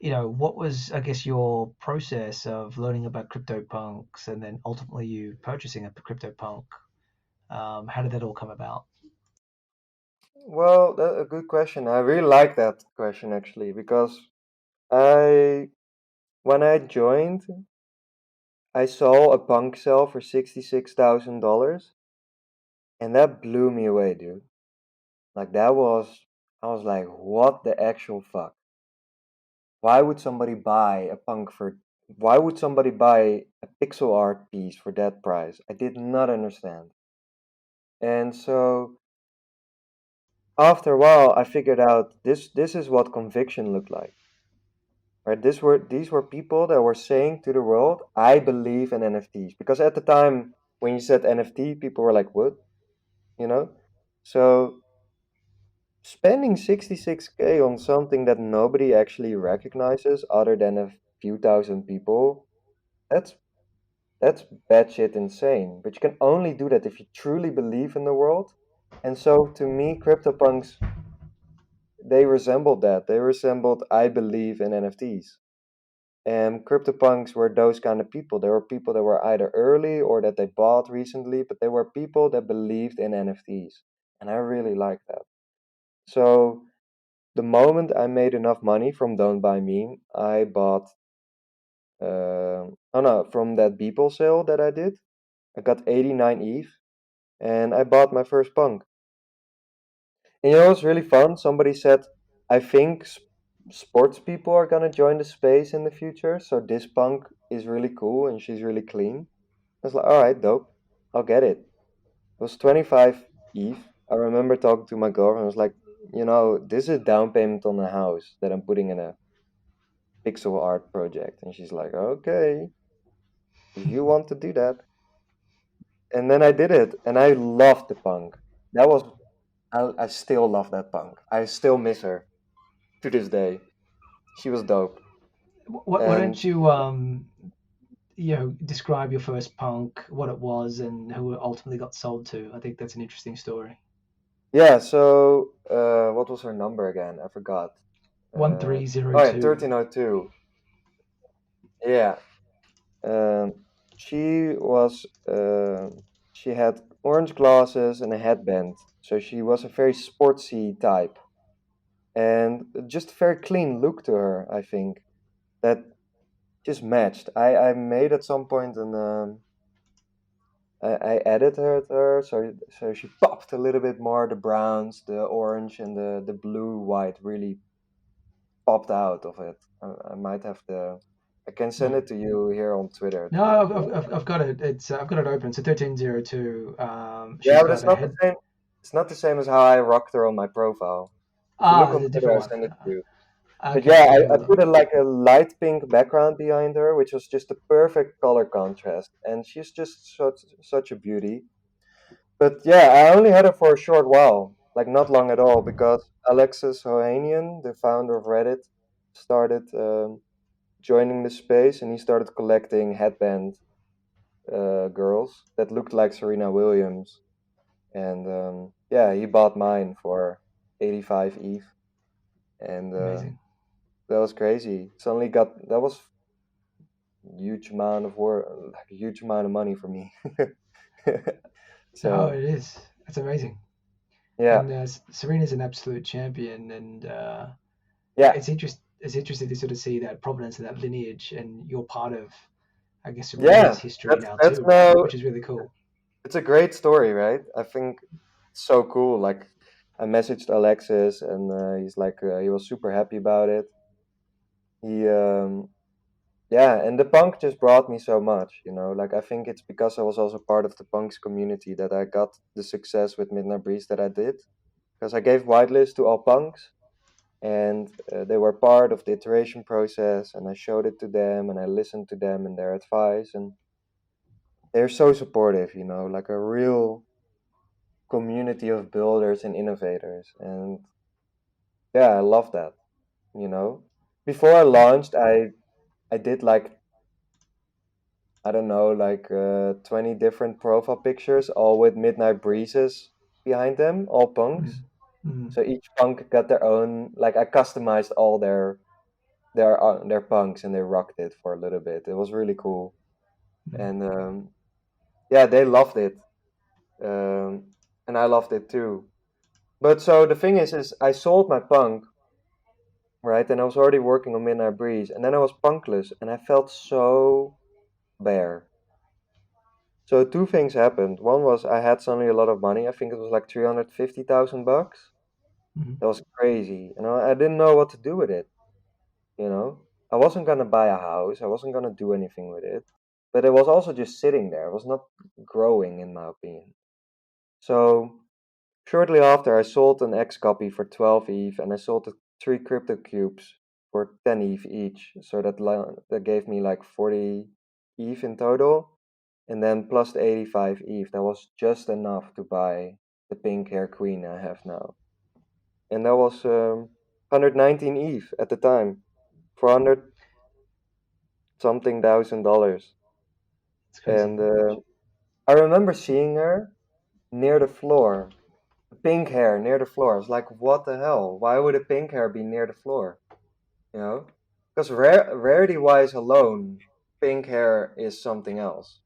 what was, I guess, your process of learning about CryptoPunks and then ultimately you purchasing a CryptoPunk? How did that all come about? Well, that's a good question. I really like that question actually because I when I joined, I saw a punk sell for $66,000, and that blew me away, dude. Like I was like, what the actual fuck? Why would somebody buy a punk for? Why would somebody buy a pixel art piece for that price? I did not understand. And so after a while, I figured out this is what conviction looked like. Right? These were people that were saying to the world, I believe in NFTs. Because at the time when you said NFT, people were like, what? You know? So spending 66K on something that nobody actually recognizes other than a few thousand people, that's that's batshit insane. But you can only do that if you truly believe in the world. And so to me, CryptoPunks, they resembled that. They resembled I believe in NFTs. And CryptoPunks were those kind of people. They were people that were either early or that they bought recently, but they were people that believed in NFTs. And I really like that. So the moment I made enough money from Don't Buy Meme, I bought, oh no, from that Beeple sale that I did, I got 89 ETH and I bought my first punk. And what's really fun? Somebody said, I think sports people are gonna join the space in the future, so this punk is really cool and she's really clean. I was like, all right, dope. I'll get it. It was 25 ETH. I remember talking to my girlfriend. I was like, this is a down payment on a house that I'm putting in a pixel art project. And she's like, okay, if you want to do that. And then I did it, and I loved the punk. That was, I still love that punk. I still miss her to this day. She was dope. Why And don't you describe your first punk, what it was, and who it ultimately got sold to? I think that's an interesting story. yeah, so what was her number again? I forgot. Oh yeah, 1302. 1302. Yeah. Um, she was she had orange glasses and a headband, so she was a very sportsy type, and just a very clean look to her. I think that just matched. I made at some point and I added her so she popped a little bit more. The browns, the orange, and the blue white really popped out of it. I might have to. I can send Mm. it to you here on Twitter No, if you want. I've got it. I've got it open. So 1302. Yeah, She's but got it's a not the head. same. It's not the same as how I rocked her on my profile. If you look on The Twitter, different I one. send it to you. But Okay, yeah, let me have a I look. put like a light pink background behind her, which was just a perfect color contrast, and she's just such a beauty. But yeah, I only had her for a short while, like not long at all, because Alexis Ohanian, the founder of Reddit, started joining the space, and he started collecting headband girls that looked like Serena Williams. And yeah, he bought mine for 85 ETH, and Amazing. that was crazy. Suddenly got that was huge amount of work, like a huge amount of money for me. No, So it is. It's amazing. yeah, And Serena's an absolute champion, and yeah, it's interesting to sort of see that provenance and that lineage, and you're part of, I guess, Serena's yeah. history now That's too, right? now Which is really cool. it's a great story, right? I think it's so cool. Like I messaged Alexis, and he's like he was super happy about it. He Yeah, and the punk just brought me so much. Like I think it's because I was also part of the punks community that I got the success with MidnightBreeze that I did. Because I gave whitelist to all punks, and they were part of the iteration process, and I showed it to them, and I listened to them and their advice, and they're so supportive. Like a real community of builders and innovators, and yeah, I love that. Before I launched, I did like I don't know, like 20 different profile pictures, all with midnight breezes behind them, all punks. Mm. Mm. So each punk got their own, like I customized all their they're punks and they rocked it for a little bit. It was really cool, and yeah, they loved it, and I loved it too. But so the thing is I sold my punk, right, and I was already working on MidnightBreeze, and then I was punkless, and I felt so bare. So two things happened. One was I had suddenly a lot of money. I think it was like 350,000 bucks. Mm-hmm. That was crazy, and I didn't know what to do with it. You know, I wasn't gonna buy a house. I wasn't gonna do anything with it. But it was also just sitting there. It was not growing, in my opinion. So shortly after, I sold an X copy for 12 ETH, and I sold the three crypto cubes for 10 ETH each. So that gave me like 40 ETH in total, and then plus the 85 ETH. That was just enough to buy the pink hair queen I have now, and that was 119 ETH at the time, 400 something thousand dollars. It's crazy. And I remember seeing her near the floor, pink hair near the floor. I was like, what the hell? Why would a pink hair be near the floor? You know? Because rarity wise alone, pink hair is something else.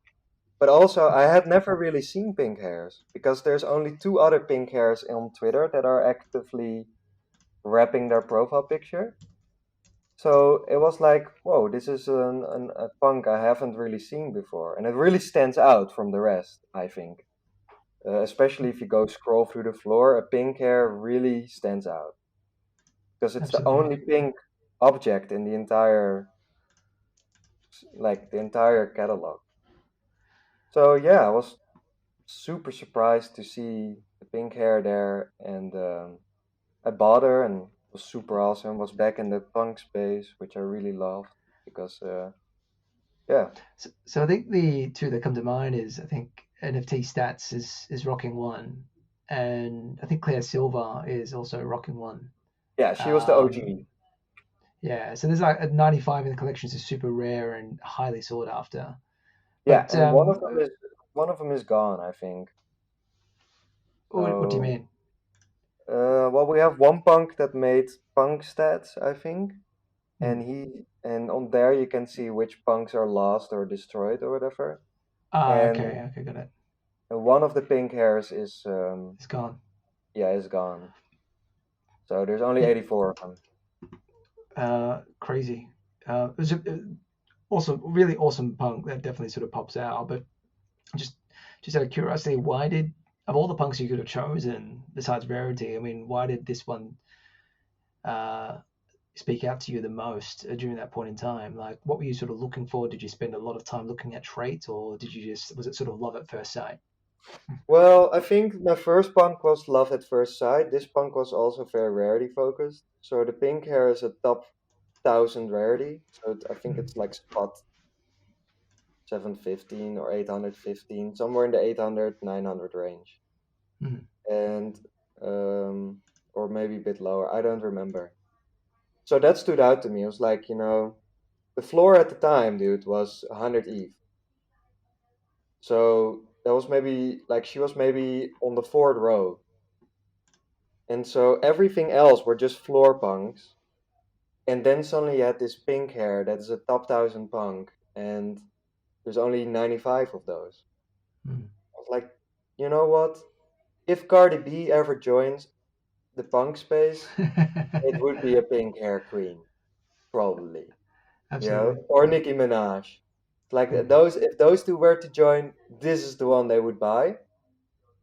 But also, I had never really seen pink hairs because there's only two other pink hairs on Twitter that are actively wrapping their profile picture. So it was like, whoa, this is a punk I haven't really seen before. And it really stands out from the rest, I think. Especially if you go scroll through the floor, a pink hair really stands out because it's the Absolutely. only pink object in the entire catalog. So yeah, I was super surprised to see the pink hair there, and I bought her, and it was super awesome. Was back in the punk space, which I really loved because yeah, So I think the two that come to mind is I think NFT Stats is rocking one, and I think Claire Silver is also rocking one. yeah, she was the Um, OG. yeah, so there's like a 95 in the collections is super rare and highly sought after. Yeah, But and one of them is gone, I think. what do you So mean? well, we have one punk that made punk stats, I think, Hmm. and on there you can see which punks are lost or destroyed or whatever. Ah, And okay, got it. one of the pink hairs is It's gone. yeah, is gone. So there's only Yeah, 84 of them. crazy. It was also really awesome punk that definitely sort of pops out. But just just out of curiosity, why did of all the punks you could have chosen besides Rarity, I mean, why did this one uh, speak out to you the most during that point in time? Like, what were you sort of looking for? Did you spend a lot of time looking at traits, or did you just was it sort of love at first sight? Well, I think my first punk was Love at First Sight. This punk was also very rarity focused. So the pink hair is a top 1,000 rarity. So I think Mm, it's like spot 715 or 815, somewhere in the 800, 900 range. mm, And, or maybe a bit lower. I don't remember. So that stood out to me. It was like, the floor at the time, dude, was 100 ETH. So that was maybe like she was maybe on the fourth row. And so everything else were just floor punks. And then suddenly you had this pink hair that is a top 1,000 punk. And there's only 95 of those. mm. I was like, you know what? If Cardi B ever joins the punk space, it would be a pink hair queen, probably. Absolutely. Or Nicki Minaj. Like Mm, if those two were to join, this is the one they would buy.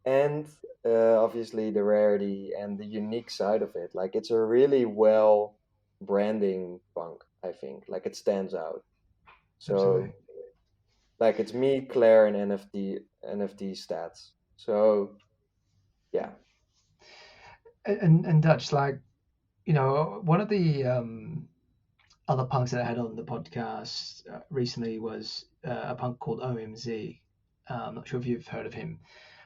And obviously the rarity and the unique side of it. Like it's a really well branding punk, I think. Like it stands out. absolutely. So like it's me, Claire, and NFT stats. So yeah. And Dutch, like, one of the other punks that I had on the podcast recently was a punk called OMZ. I'm not sure if you've heard of him,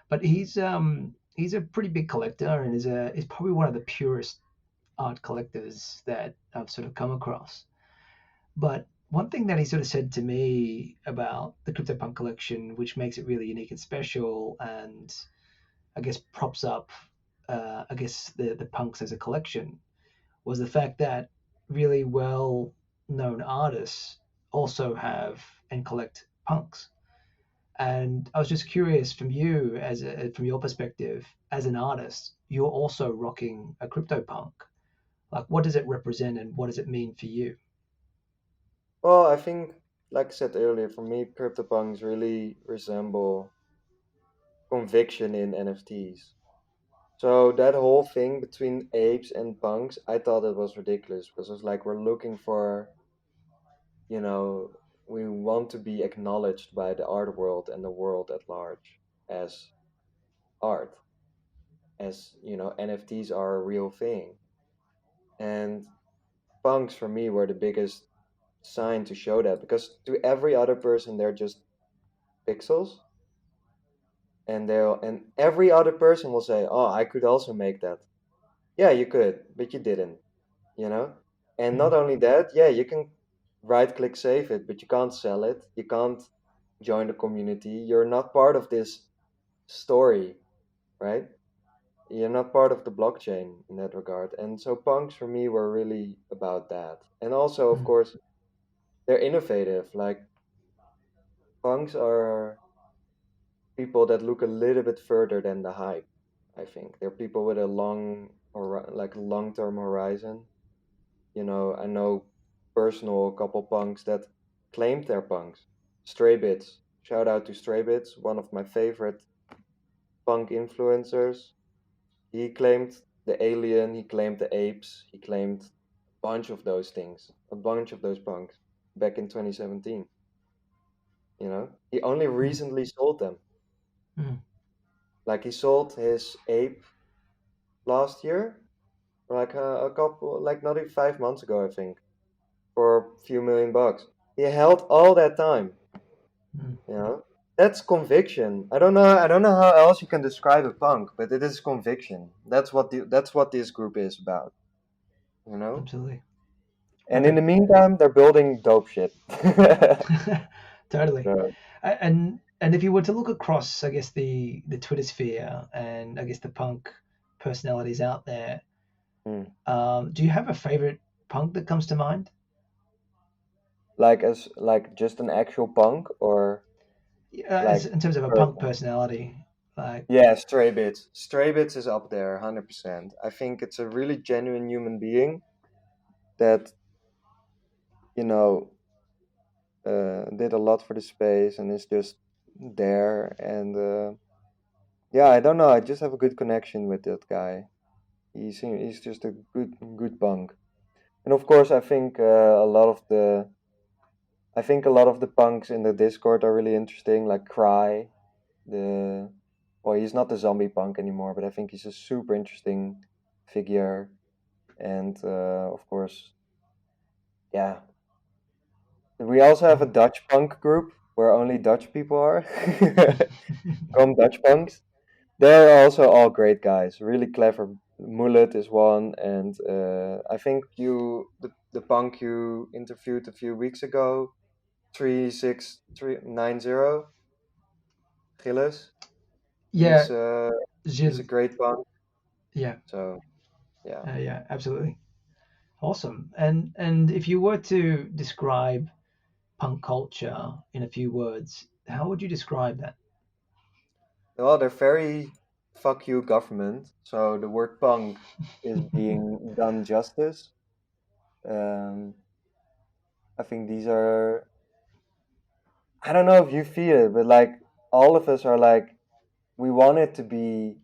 but he's a pretty big collector and is probably one of the purest art collectors that I've sort of come across. But one thing that he sort of said to me about the CryptoPunk collection, which makes it really unique and special, and I guess props up, I guess the punks as a collection, was the fact that really well. known artists also have and collect punks. And I was just curious from you, from your perspective as an artist, you're also rocking a CryptoPunk. Like, what does it represent, and what does it mean for you? Well, I think, like I said earlier, for me, CryptoPunks really resemble conviction in NFTs. So that whole thing between apes and punks, I thought it was ridiculous because it's like we're looking for, you know, we want to be acknowledged by the art world and the world at large as art, as, NFTs are a real thing. And punks for me were the biggest sign to show that because to every other person they're just pixels, and every other person will say, "Oh, I could also make that." Yeah, you could, but you didn't, you know? And not Mm, only that, yeah, you can right click save it, but you can't sell it. You can't join the community. You're not part of this story, right? You're not part of the blockchain in that regard. And so punks for me were really about that. And also, of mm, course, they're innovative. Like punks are people that look a little bit further than the hype, I think. They're people with a long-term horizon. I know personal couple punks that claimed their punks. Stray Bits. Shout out to Stray Bits, one of my favorite punk influencers. He claimed the alien, he claimed the apes, he claimed a bunch of those things, a bunch of those punks back in 2017. He only mm, recently sold them. mm. Like he sold his ape last year, like a couple, like not even 5 months ago, I think, for a few million bucks. He held all that time. Mm. You know, that's conviction. I don't know how else you can describe a punk, but it is conviction. That's what this group is about. You know. Absolutely. And in the Perfect. meantime, they're building dope shit. Totally. So, And if you were to look across, I guess the Twitter sphere and I guess the punk personalities out there, hmm. do you have a favorite punk that comes to mind? Like just an actual punk or As like in terms of a punk person. personality, like Yeah, Stray Bits. Stray Bits is up there, 100%. I think it's a really genuine human being that you know did a lot for the space and is just there. And yeah, I don't know. I just have a good connection with that guy. He's just a good punk. And of course, I think a lot of the punks in the Discord are really interesting. Like Cry, the well, he's not the zombie punk anymore, but I think he's a super interesting figure. And of course, yeah, we also have a mm, Dutch punk group where only Dutch people are. Come Dutch punks. They're also all great guys, really clever. Mullet is one, and I think the punk you interviewed a few weeks ago, 36390, Gilles. yeah, He's uh he's a Gilles. great punk. Yeah, So yeah. yeah, absolutely. Awesome. And if you were to describe punk culture in a few words, how would you describe that? Well, they're very fuck you government. So the word punk is being done justice. Um, I think these are. I don't know if you feel it, but like all of us are like we want it to be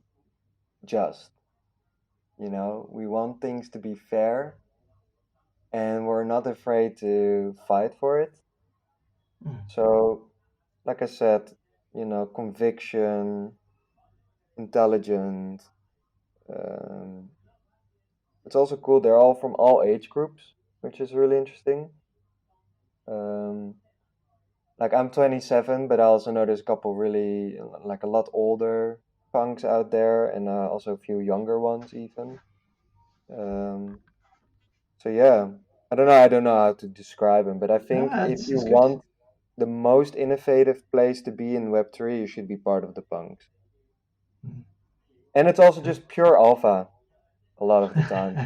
just. We want things to be fair, and we're not afraid to fight for it. Mm, So, like I said, conviction, intelligent. Um, it's also cool. They're all from all age groups, which is really interesting. Um, like I'm 27, but I also know there's a couple really like a lot older punks out there, and also a few younger ones even. Um, so yeah, I don't know how to describe them, but I no, think if you it's good. want the most innovative place to be in Web3, you should be part of the punks. Mm, And it's also good. just pure alpha a lot of the time.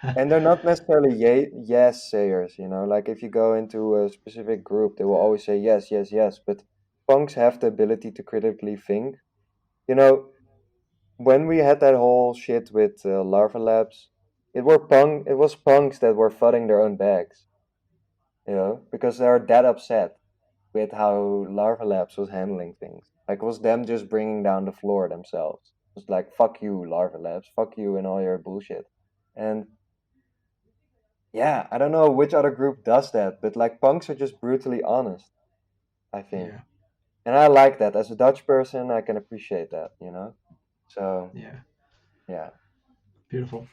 And they're not necessarily yes sayers, you know. Like if you go into a specific group, they will always say yes, yes, yes. But punks have the ability to critically think. You know, when we had that whole shit with Larva Labs, it was punks that were fudding their own bags, you know, because they're that upset with how Larva Labs was handling things. Like it was them just bringing down the floor themselves. It was like fuck you, Larva Labs, fuck you and all your bullshit. And yeah, I don't know which other group does that, but like punks are just brutally honest, I think. Yeah, And I like that. As a Dutch person, I can appreciate that, you know? So, yeah, yeah. beautiful.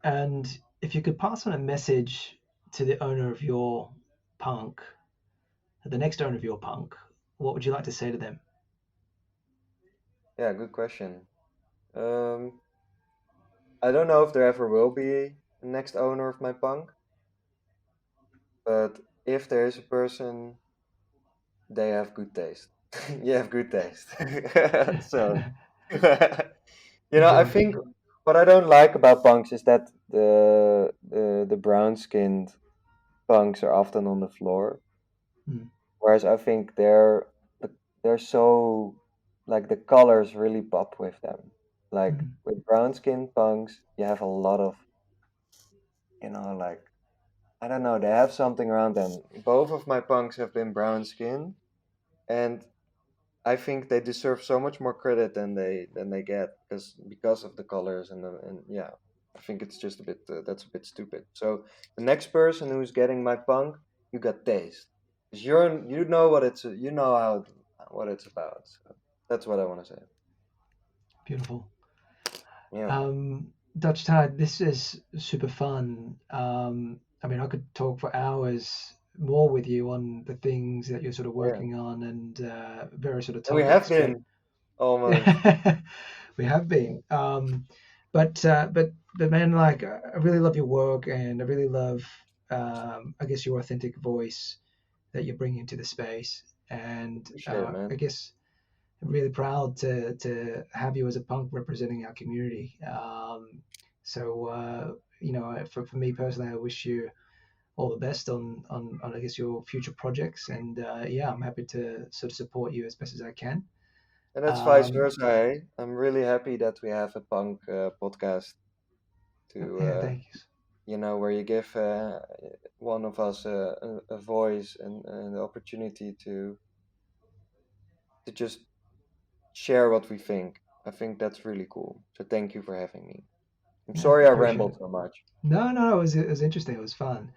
And if you could pass on a message to the owner of your punk, the next owner of your punk, what would you like to say to them? Yeah, good question. Um, I don't know if there ever will be a next owner of my punk, but if there is a person, they have good taste. You have good taste. So, you know, I Enjoy. think what I don't like about punks is that the brown skinned punks are often on the floor. Mm, Whereas I think they're so like the colors really pop with them. Like mm, with brown skin punks, you have a lot of, you know, like I don't know, they have something around them. Both of my punks have been brown skinned, and I think they deserve so much more credit than they get because of the colors and yeah, I think it's just a bit that's a bit stupid. So the next person who's getting my punk, you got taste. 'Cause you know what it's you know how what it's about. So that's what I want to say. beautiful. Yeah, man. Dutch Tide, this is super fun. I mean, I could talk for hours more with you on the things that you're sort of Yeah, working on and various sort of and we have topics, but been almost. we have been. But man, like I really love your work, and I really love, I guess, your authentic voice that you're bringing to the space. And Appreciate it, I man. guess I'm really proud to have you as a punk representing our community. So you know, for me personally, I wish you all the best on I guess your future projects, and yeah, I'm happy to sort of support you as best as I can. And that's vice Um, versa. Eh? I'm really happy that we have a punk podcast to yeah, thank you. you know, where you give one of us a voice and the opportunity to just share what we think. I think that's really cool. So thank you for having me. I'm Yeah, sorry I appreciate rambled it. so much. No, no, it was interesting. It was fun.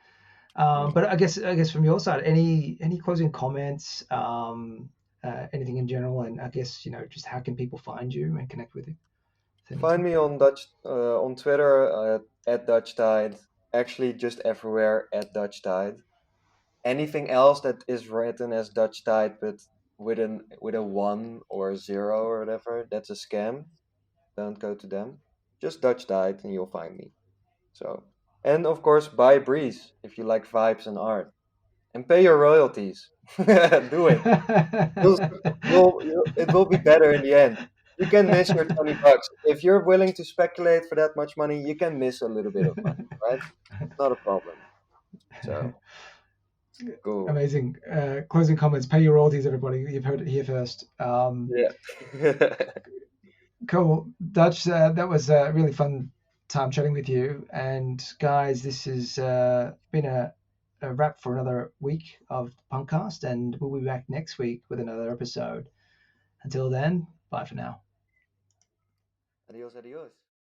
Yeah. But I guess from your side, any closing comments, anything in general, and I guess you know just how can people find you and connect with you if they need to. Find me on on Twitter at Dutchtide. Actually, just everywhere at Dutchtide. Anything else that is written as Dutchtide but with a one or a zero or whatever, that's a scam. Don't go to them. Just Dutchtide and you'll find me. So, and of course, buy Breeze if you like vibes and art, and pay your royalties. Do it. You'll, it will be better in the end. You can miss your $20 if you're willing to speculate for that much money. You can miss a little bit of money, right? It's not a problem. So cool. Amazing. Closing comments. Pay your royalties, everybody. You've heard it here first. Yeah. Cool, Dutch. That was a really fun time chatting with you. And guys, this has been a wrap for another week of Punkcast, and we'll be back next week with another episode. Until then, bye for now. Adios, adios.